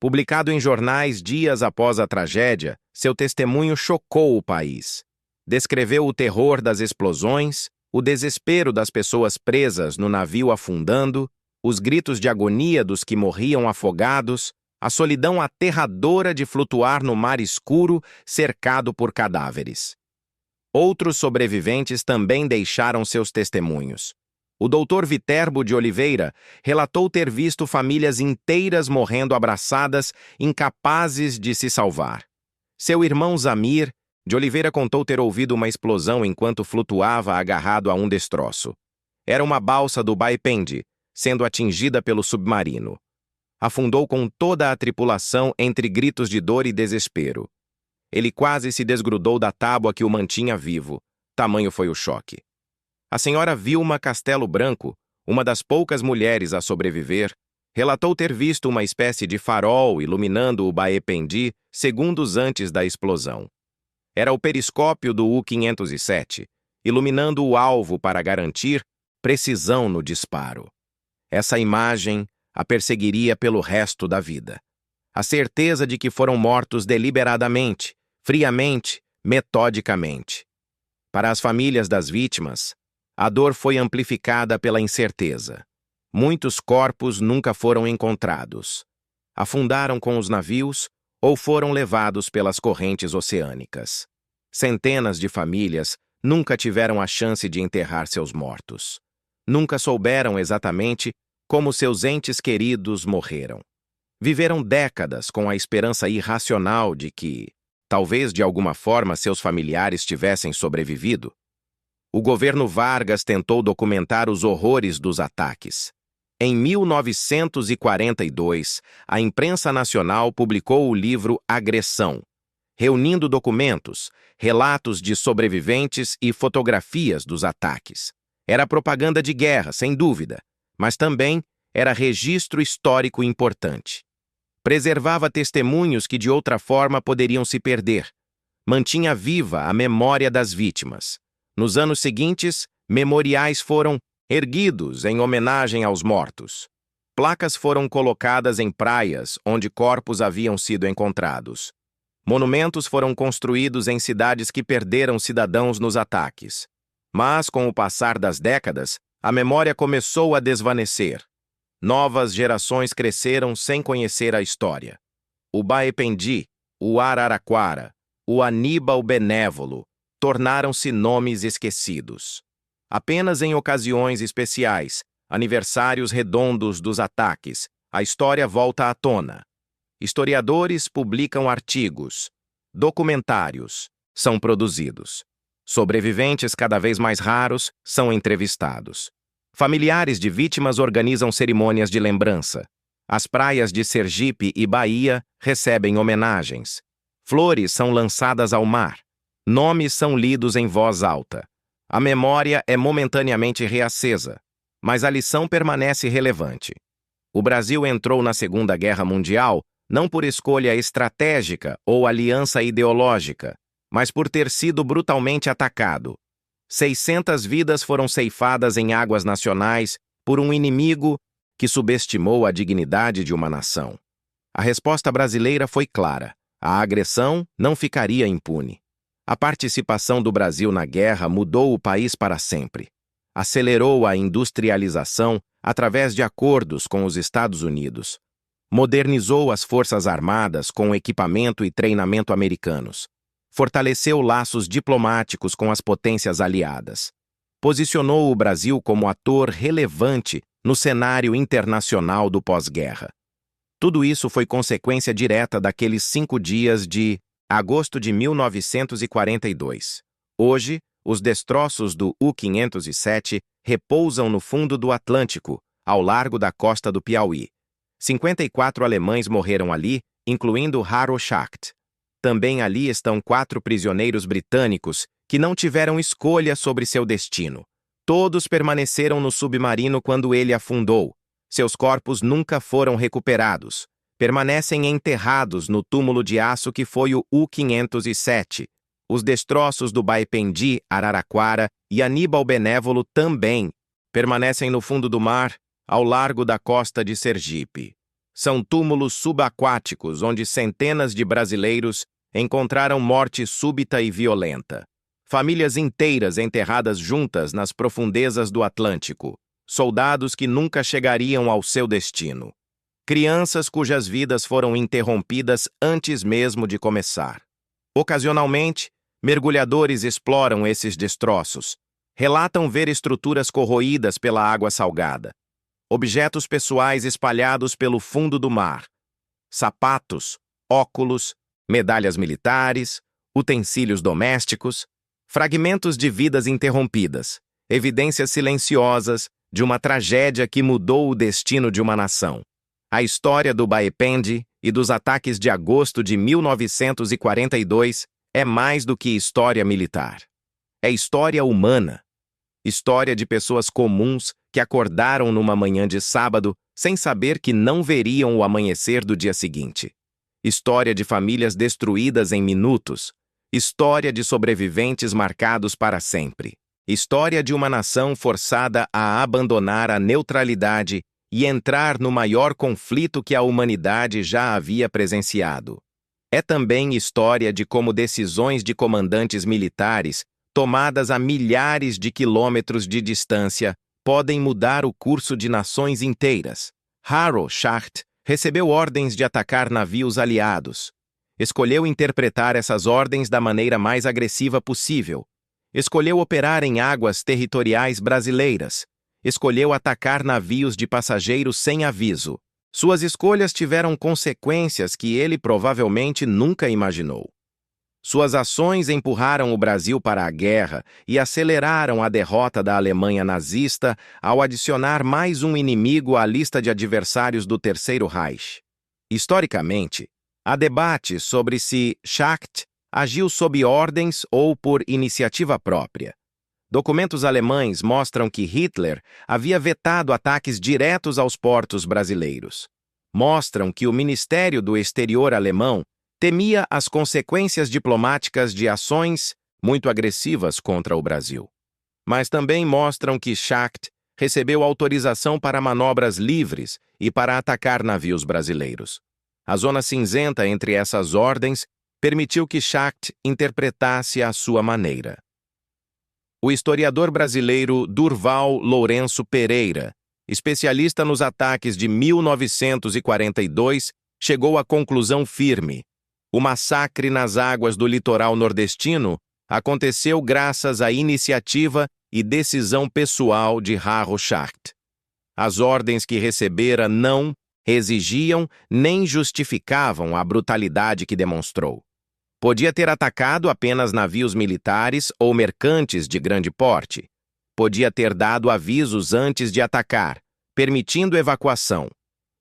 Publicado em jornais dias após a tragédia, seu testemunho chocou o país. Descreveu o terror das explosões, o desespero das pessoas presas no navio afundando, os gritos de agonia dos que morriam afogados, a solidão aterradora de flutuar no mar escuro cercado por cadáveres. Outros sobreviventes também deixaram seus testemunhos. O doutor Viterbo de Oliveira relatou ter visto famílias inteiras morrendo abraçadas, incapazes de se salvar. Seu irmão Zamir de Oliveira contou ter ouvido uma explosão enquanto flutuava agarrado a um destroço. Era uma balsa do Baependi, sendo atingida pelo submarino. Afundou com toda a tripulação entre gritos de dor e desespero. Ele quase se desgrudou da tábua que o mantinha vivo. Tamanho foi o choque. A senhora Vilma Castelo Branco, uma das poucas mulheres a sobreviver, relatou ter visto uma espécie de farol iluminando o Baependi segundos antes da explosão. Era o periscópio do U-507, iluminando o alvo para garantir precisão no disparo. Essa imagem a perseguiria pelo resto da vida. A certeza de que foram mortos deliberadamente, friamente, metodicamente. Para as famílias das vítimas, a dor foi amplificada pela incerteza. Muitos corpos nunca foram encontrados. Afundaram com os navios ou foram levados pelas correntes oceânicas. Centenas de famílias nunca tiveram a chance de enterrar seus mortos. Nunca souberam exatamente como seus entes queridos morreram. Viveram décadas com a esperança irracional de que, talvez de alguma forma, seus familiares tivessem sobrevivido. O governo Vargas tentou documentar os horrores dos ataques. Em 1942, a imprensa nacional publicou o livro Agressão, reunindo documentos, relatos de sobreviventes e fotografias dos ataques. Era propaganda de guerra, sem dúvida, mas também era registro histórico importante. Preservava testemunhos que de outra forma poderiam se perder. Mantinha viva a memória das vítimas. Nos anos seguintes, memoriais foram erguidos em homenagem aos mortos. Placas foram colocadas em praias onde corpos haviam sido encontrados. Monumentos foram construídos em cidades que perderam cidadãos nos ataques. Mas, com o passar das décadas, a memória começou a desvanecer. Novas gerações cresceram sem conhecer a história. O Baependi, o Araraquara, o Aníbal Benévolo tornaram-se nomes esquecidos. Apenas em ocasiões especiais, aniversários redondos dos ataques, a história volta à tona. Historiadores publicam artigos, documentários são produzidos. Sobreviventes cada vez mais raros são entrevistados. Familiares de vítimas organizam cerimônias de lembrança. As praias de Sergipe e Bahia recebem homenagens. Flores são lançadas ao mar. Nomes são lidos em voz alta. A memória é momentaneamente reacesa, mas a lição permanece relevante. O Brasil entrou na Segunda Guerra Mundial não por escolha estratégica ou aliança ideológica, mas por ter sido brutalmente atacado. 600 vidas foram ceifadas em águas nacionais por um inimigo que subestimou a dignidade de uma nação. A resposta brasileira foi clara: a agressão não ficaria impune. A participação do Brasil na guerra mudou o país para sempre. Acelerou a industrialização através de acordos com os Estados Unidos. Modernizou as Forças Armadas com equipamento e treinamento americanos. Fortaleceu laços diplomáticos com as potências aliadas. Posicionou o Brasil como ator relevante no cenário internacional do pós-guerra. Tudo isso foi consequência direta daqueles 5 dias de agosto de 1942. Hoje, os destroços do U-507 repousam no fundo do Atlântico, ao largo da costa do Piauí. 54 alemães morreram ali, incluindo Haro Schacht. também ali estão 4 prisioneiros britânicos que não tiveram escolha sobre seu destino. Todos permaneceram no submarino quando ele afundou. Seus corpos nunca foram recuperados. Permanecem enterrados no túmulo de aço que foi o U-507. Os destroços do Baipendi, Araraquara e Aníbal Benévolo também permanecem no fundo do mar, ao largo da costa de Sergipe. São túmulos subaquáticos onde centenas de brasileiros encontraram morte súbita e violenta. Famílias inteiras enterradas juntas nas profundezas do Atlântico. Soldados que nunca chegariam ao seu destino. Crianças cujas vidas foram interrompidas antes mesmo de começar. Ocasionalmente, mergulhadores exploram esses destroços. Relatam ver estruturas corroídas pela água salgada. Objetos pessoais espalhados pelo fundo do mar. Sapatos, óculos, medalhas militares, utensílios domésticos, fragmentos de vidas interrompidas, evidências silenciosas de uma tragédia que mudou o destino de uma nação. A história do Baipendi e dos ataques de agosto de 1942 é mais do que história militar. É história humana. História de pessoas comuns que acordaram numa manhã de sábado sem saber que não veriam o amanhecer do dia seguinte. História de famílias destruídas em minutos. História de sobreviventes marcados para sempre. História de uma nação forçada a abandonar a neutralidade e entrar no maior conflito que a humanidade já havia presenciado. É também história de como decisões de comandantes militares, tomadas a milhares de quilômetros de distância, podem mudar o curso de nações inteiras. Harro Schacht recebeu ordens de atacar navios aliados. Escolheu interpretar essas ordens da maneira mais agressiva possível. Escolheu operar em águas territoriais brasileiras. Escolheu atacar navios de passageiros sem aviso. Suas escolhas tiveram consequências que ele provavelmente nunca imaginou. Suas ações empurraram o Brasil para a guerra e aceleraram a derrota da Alemanha nazista ao adicionar mais um inimigo à lista de adversários do Terceiro Reich. Historicamente, há debate sobre se Schacht agiu sob ordens ou por iniciativa própria. Documentos alemães mostram que Hitler havia vetado ataques diretos aos portos brasileiros. Mostram que o Ministério do Exterior alemão temia as consequências diplomáticas de ações muito agressivas contra o Brasil. Mas também mostram que Schacht recebeu autorização para manobras livres e para atacar navios brasileiros. A zona cinzenta entre essas ordens permitiu que Schacht interpretasse à sua maneira. O historiador brasileiro Durval Lourenço Pereira, especialista nos ataques de 1942, chegou à conclusão firme. O massacre nas águas do litoral nordestino aconteceu graças à iniciativa e decisão pessoal de Harro Schacht. As ordens que recebera não exigiam nem justificavam a brutalidade que demonstrou. Podia ter atacado apenas navios militares ou mercantes de grande porte. Podia ter dado avisos antes de atacar, permitindo evacuação.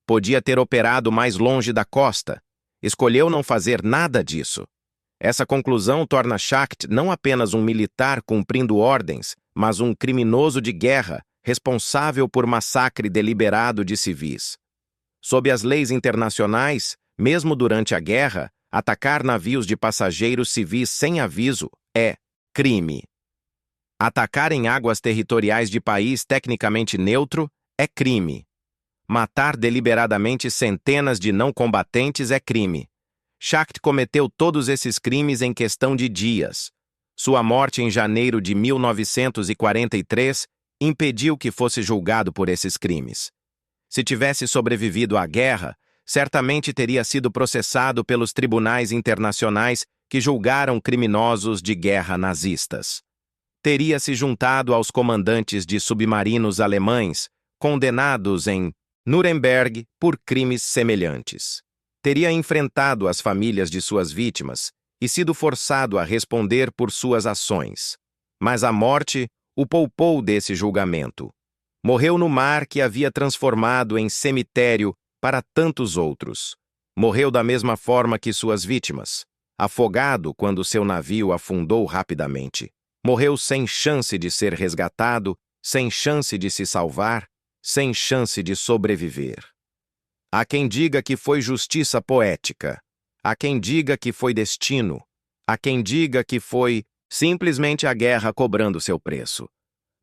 Podia ter operado mais longe da costa. Escolheu não fazer nada disso. Essa conclusão torna Schacht não apenas um militar cumprindo ordens, mas um criminoso de guerra responsável por massacre deliberado de civis. Sob as leis internacionais, mesmo durante a guerra, atacar navios de passageiros civis sem aviso é crime. Atacar em águas territoriais de país tecnicamente neutro é crime. Matar deliberadamente centenas de não combatentes é crime. Schacht cometeu todos esses crimes em questão de dias. Sua morte em janeiro de 1943 impediu que fosse julgado por esses crimes. Se tivesse sobrevivido à guerra, certamente teria sido processado pelos tribunais internacionais que julgaram criminosos de guerra nazistas. Teria se juntado aos comandantes de submarinos alemães, condenados em Nuremberg por crimes semelhantes. Teria enfrentado as famílias de suas vítimas e sido forçado a responder por suas ações. Mas a morte o poupou desse julgamento. Morreu no mar que havia transformado em cemitério para tantos outros. Morreu da mesma forma que suas vítimas. afogado quando seu navio afundou rapidamente. Morreu sem chance de ser resgatado, sem chance de se salvar, sem chance de sobreviver. Há quem diga que foi justiça poética. Há quem diga que foi destino. Há quem diga que foi simplesmente a guerra cobrando seu preço.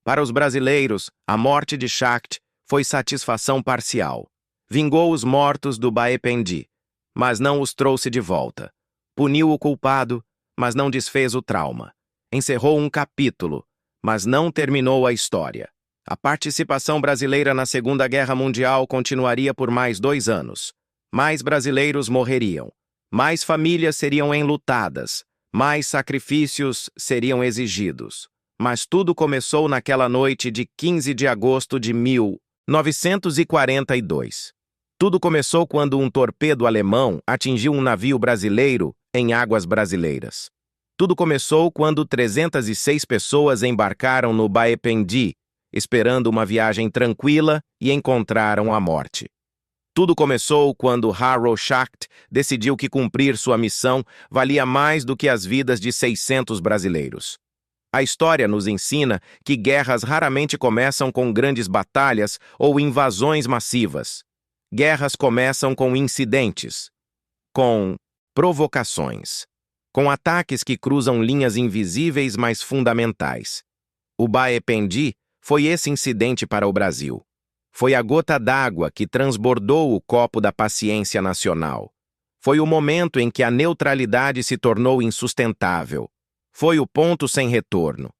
Para os brasileiros, a morte de Schacht foi satisfação parcial. Vingou os mortos do Baependi, mas não os trouxe de volta. Puniu o culpado, mas não desfez o trauma. Encerrou um capítulo, mas não terminou a história. A participação brasileira na Segunda Guerra Mundial continuaria por mais 2 anos. Mais brasileiros morreriam. Mais famílias seriam enlutadas. Mais sacrifícios seriam exigidos. Mas tudo começou naquela noite de 15 de agosto de 1942. Tudo começou quando um torpedo alemão atingiu um navio brasileiro em águas brasileiras. Tudo começou quando 306 pessoas embarcaram no Baependi, esperando uma viagem tranquila, e encontraram a morte. Tudo começou quando Harro Schacht decidiu que cumprir sua missão valia mais do que as vidas de 600 brasileiros. A história nos ensina que guerras raramente começam com grandes batalhas ou invasões massivas. Guerras começam com incidentes, com provocações, com ataques que cruzam linhas invisíveis mas fundamentais. O Baependi foi esse incidente para o Brasil. Foi a gota d'água que transbordou o copo da paciência nacional. Foi o momento em que a neutralidade se tornou insustentável. Foi o ponto sem retorno.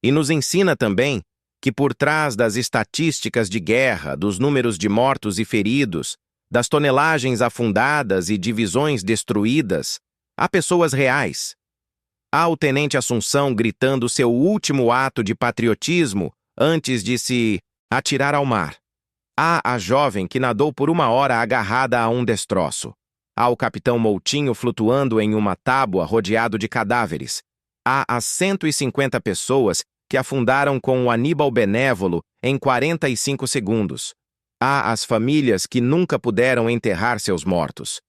E nos ensina também que por trás das estatísticas de guerra, dos números de mortos e feridos, das tonelagens afundadas e divisões destruídas, há pessoas reais. Há o tenente Assunção gritando seu último ato de patriotismo antes de se atirar ao mar. Há a jovem que nadou por 1 hora agarrada a um destroço. Há o capitão Moutinho flutuando em uma tábua rodeado de cadáveres. Há as 150 pessoas que afundaram com o Aníbal Benévolo em 45 segundos. Há as famílias que nunca puderam enterrar seus mortos.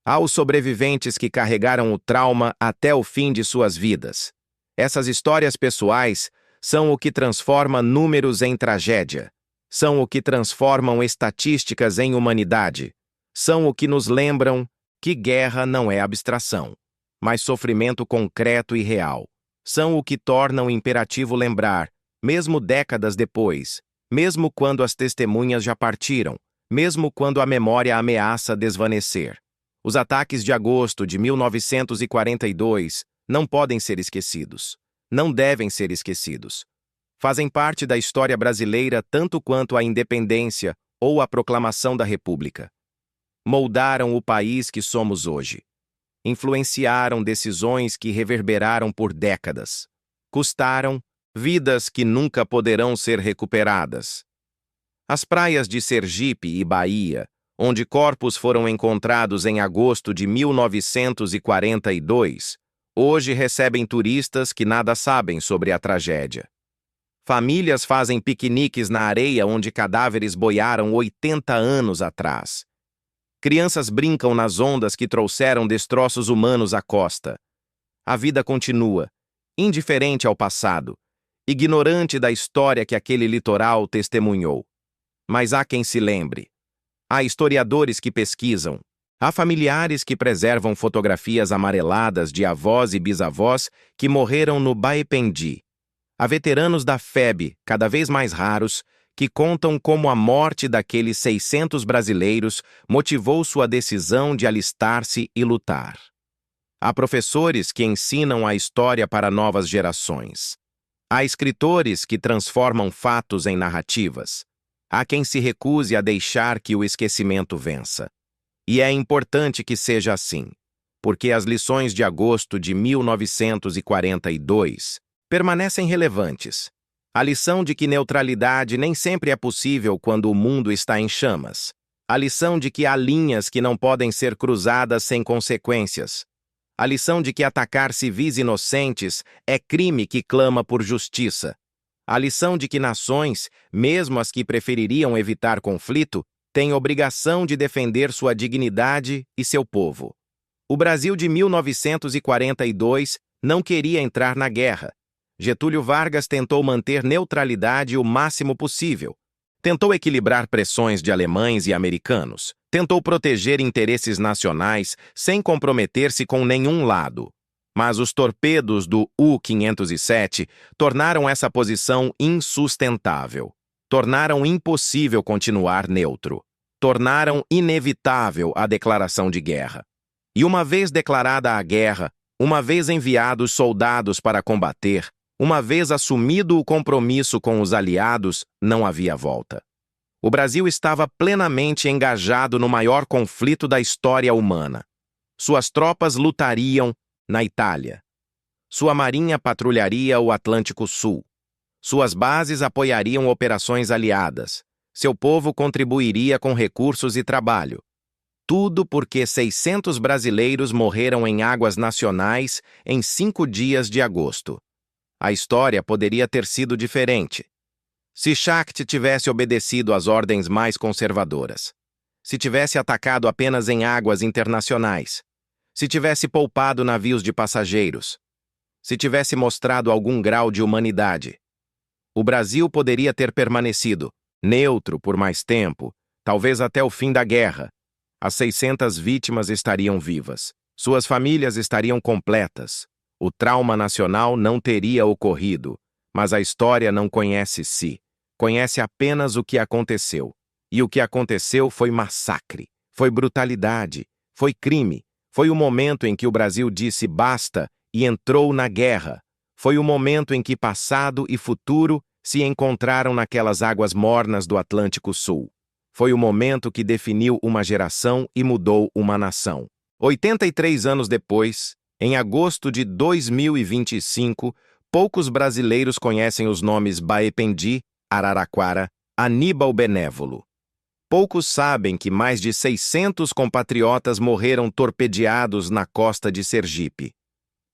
Há os sobreviventes que carregaram o trauma até o fim de suas vidas. Essas histórias pessoais são o que transforma números em tragédia. São o que transformam estatísticas em humanidade. São o que nos lembram que guerra não é abstração, mas sofrimento concreto e real. São o que tornam imperativo lembrar, mesmo décadas depois, mesmo quando as testemunhas já partiram, mesmo quando a memória ameaça desvanecer. Os ataques de agosto de 1942 não podem ser esquecidos. Não devem ser esquecidos. Fazem parte da história brasileira tanto quanto a independência ou a proclamação da República. Moldaram o país que somos hoje. Influenciaram decisões que reverberaram por décadas. Custaram vidas que nunca poderão ser recuperadas. As praias de Sergipe e Bahia, onde corpos foram encontrados em agosto de 1942, hoje recebem turistas que nada sabem sobre a tragédia. Famílias fazem piqueniques na areia onde cadáveres boiaram 80 anos atrás. Crianças brincam nas ondas que trouxeram destroços humanos à costa. A vida continua, indiferente ao passado, ignorante da história que aquele litoral testemunhou. Mas há quem se lembre. Há historiadores que pesquisam. Há familiares que preservam fotografias amareladas de avós e bisavós que morreram no Baependi. Há veteranos da FEB, cada vez mais raros, que contam como a morte daqueles 600 brasileiros motivou sua decisão de alistar-se e lutar. Há professores que ensinam a história para novas gerações. Há escritores que transformam fatos em narrativas. Há quem se recuse a deixar que o esquecimento vença. E é importante que seja assim, porque as lições de agosto de 1942 permanecem relevantes. A lição de que neutralidade nem sempre é possível quando o mundo está em chamas. A lição de que há linhas que não podem ser cruzadas sem consequências. A lição de que atacar civis inocentes é crime que clama por justiça. A lição de que nações, mesmo as que prefeririam evitar conflito, têm obrigação de defender sua dignidade e seu povo. O Brasil de 1942 não queria entrar na guerra. Getúlio Vargas tentou manter neutralidade o máximo possível. Tentou equilibrar pressões de alemães e americanos. Tentou proteger interesses nacionais sem comprometer-se com nenhum lado. Mas os torpedos do U-507 tornaram essa posição insustentável. Tornaram impossível continuar neutro. Tornaram inevitável a declaração de guerra. E uma vez declarada a guerra, uma vez enviados soldados para combater, uma vez assumido o compromisso com os aliados, não havia volta. O Brasil estava plenamente engajado no maior conflito da história humana. Suas tropas lutariam na Itália. Sua marinha patrulharia o Atlântico Sul. Suas bases apoiariam operações aliadas. Seu povo contribuiria com recursos e trabalho. Tudo porque 600 brasileiros morreram em águas nacionais em 5 dias de agosto. A história poderia ter sido diferente. Se Schacht tivesse obedecido às ordens mais conservadoras. Se tivesse atacado apenas em águas internacionais. Se tivesse poupado navios de passageiros. Se tivesse mostrado algum grau de humanidade. O Brasil poderia ter permanecido neutro por mais tempo, talvez até o fim da guerra. As 600 vítimas estariam vivas. Suas famílias estariam completas. O trauma nacional não teria ocorrido, mas a história não conhece si. Conhece apenas o que aconteceu. E o que aconteceu foi massacre, foi brutalidade, foi crime. Foi o momento em que o Brasil disse basta e entrou na guerra. Foi o momento em que passado e futuro se encontraram naquelas águas mornas do Atlântico Sul. Foi o momento que definiu uma geração e mudou uma nação. 83 anos depois, em agosto de 2025, poucos brasileiros conhecem os nomes Baependi, Araraquara, Aníbal Benévolo. Poucos sabem que mais de 600 compatriotas morreram torpedeados na costa de Sergipe.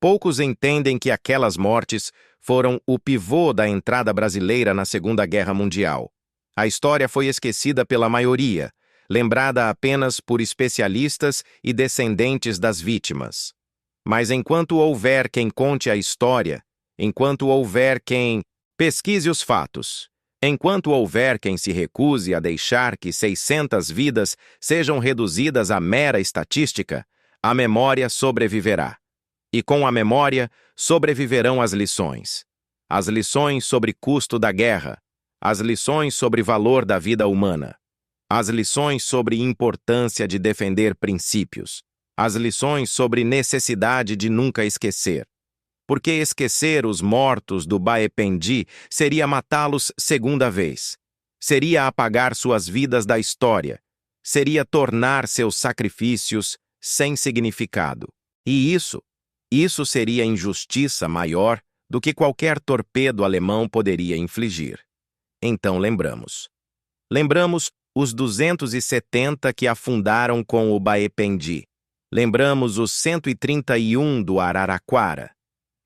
Poucos entendem que aquelas mortes foram o pivô da entrada brasileira na Segunda Guerra Mundial. A história foi esquecida pela maioria, lembrada apenas por especialistas e descendentes das vítimas. Mas enquanto houver quem conte a história, enquanto houver quem pesquise os fatos, enquanto houver quem se recuse a deixar que 600 vidas sejam reduzidas a mera estatística, a memória sobreviverá. E com a memória sobreviverão as lições. As lições sobre custo da guerra, as lições sobre valor da vida humana, as lições sobre importância de defender princípios, as lições sobre necessidade de nunca esquecer. Porque esquecer os mortos do Baependi seria matá-los segunda vez. Seria apagar suas vidas da história. Seria tornar seus sacrifícios sem significado. E isso seria injustiça maior do que qualquer torpedo alemão poderia infligir. Então lembramos. Lembramos os 270 que afundaram com o Baependi. Lembramos os 131 do Araraquara.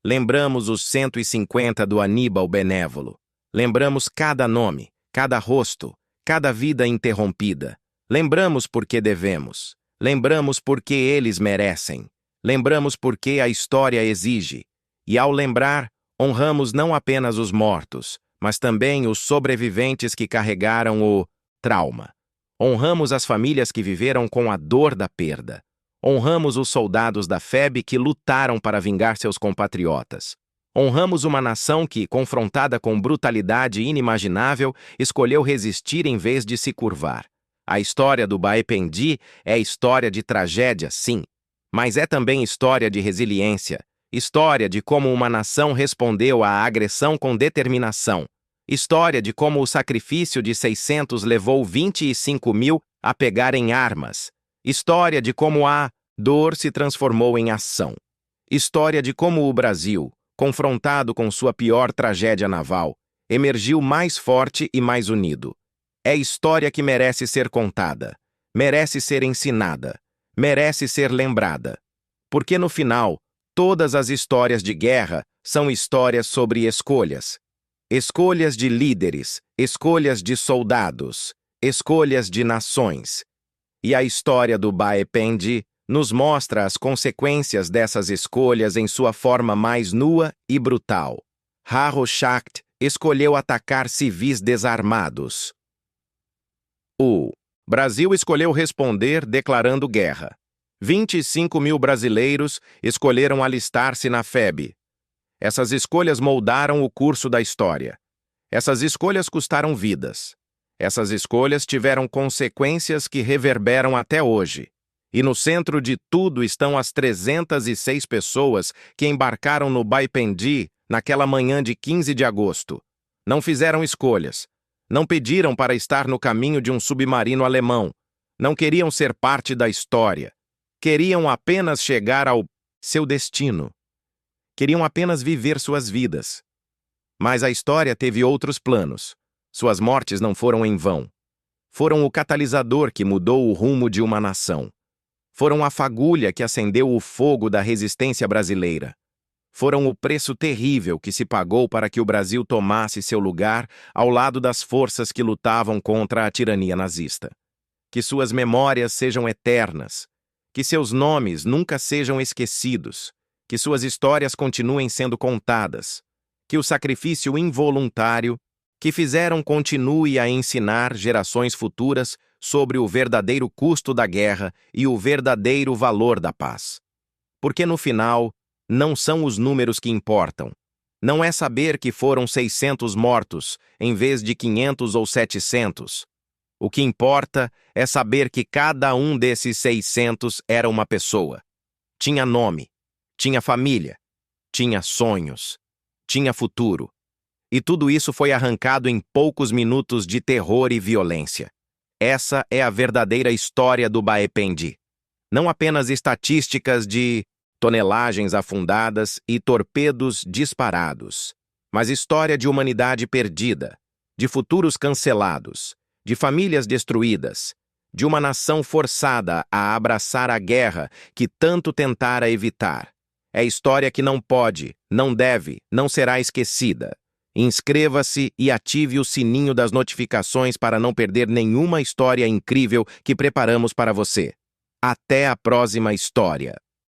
Lembramos os 150 do Aníbal Benévolo. Lembramos cada nome, cada rosto, cada vida interrompida. Lembramos porque devemos. Lembramos porque eles merecem. Lembramos porque a história exige. E ao lembrar, honramos não apenas os mortos, mas também os sobreviventes que carregaram o trauma. Honramos as famílias que viveram com a dor da perda. Honramos os soldados da FEB que lutaram para vingar seus compatriotas. Honramos uma nação que, confrontada com brutalidade inimaginável, escolheu resistir em vez de se curvar. A história do Baependi é história de tragédia, sim, mas é também história de resiliência, história de como uma nação respondeu à agressão com determinação, história de como o sacrifício de 600 levou 25 mil a pegarem armas, história de como a dor se transformou em ação. História de como o Brasil, confrontado com sua pior tragédia naval, emergiu mais forte e mais unido. É história que merece ser contada, merece ser ensinada, merece ser lembrada. Porque no final, todas as histórias de guerra são histórias sobre escolhas. Escolhas de líderes, escolhas de soldados, escolhas de nações. E a história do Baependi nos mostra as consequências dessas escolhas em sua forma mais nua e brutal. Ha-Rorschach escolheu atacar civis desarmados. O Brasil escolheu responder declarando guerra. 25 mil brasileiros escolheram alistar-se na FEB. Essas escolhas moldaram o curso da história. Essas escolhas custaram vidas. Essas escolhas tiveram consequências que reverberam até hoje. E no centro de tudo estão as 306 pessoas que embarcaram no Baipendi naquela manhã de 15 de agosto. Não fizeram escolhas. Não pediram para estar no caminho de um submarino alemão. Não queriam ser parte da história. Queriam apenas chegar ao seu destino. Queriam apenas viver suas vidas. Mas a história teve outros planos. Suas mortes não foram em vão. Foram o catalisador que mudou o rumo de uma nação. Foram a fagulha que acendeu o fogo da resistência brasileira. Foram o preço terrível que se pagou para que o Brasil tomasse seu lugar ao lado das forças que lutavam contra a tirania nazista. Que suas memórias sejam eternas. Que seus nomes nunca sejam esquecidos. Que suas histórias continuem sendo contadas. Que o sacrifício involuntário que fizeram continue a ensinar gerações futuras sobre o verdadeiro custo da guerra e o verdadeiro valor da paz. Porque no final, não são os números que importam. Não é saber que foram 600 mortos em vez de 500 ou 700. O que importa é saber que cada um desses 600 era uma pessoa. Tinha nome, tinha família, tinha sonhos, tinha futuro. E tudo isso foi arrancado em poucos minutos de terror e violência. Essa é a verdadeira história do Baipendi. Não apenas estatísticas de tonelagens afundadas e torpedos disparados, mas história de humanidade perdida, de futuros cancelados, de famílias destruídas, de uma nação forçada a abraçar a guerra que tanto tentara evitar. É história que não pode, não deve, não será esquecida. Inscreva-se e ative o sininho das notificações para não perder nenhuma história incrível que preparamos para você. Até a próxima história!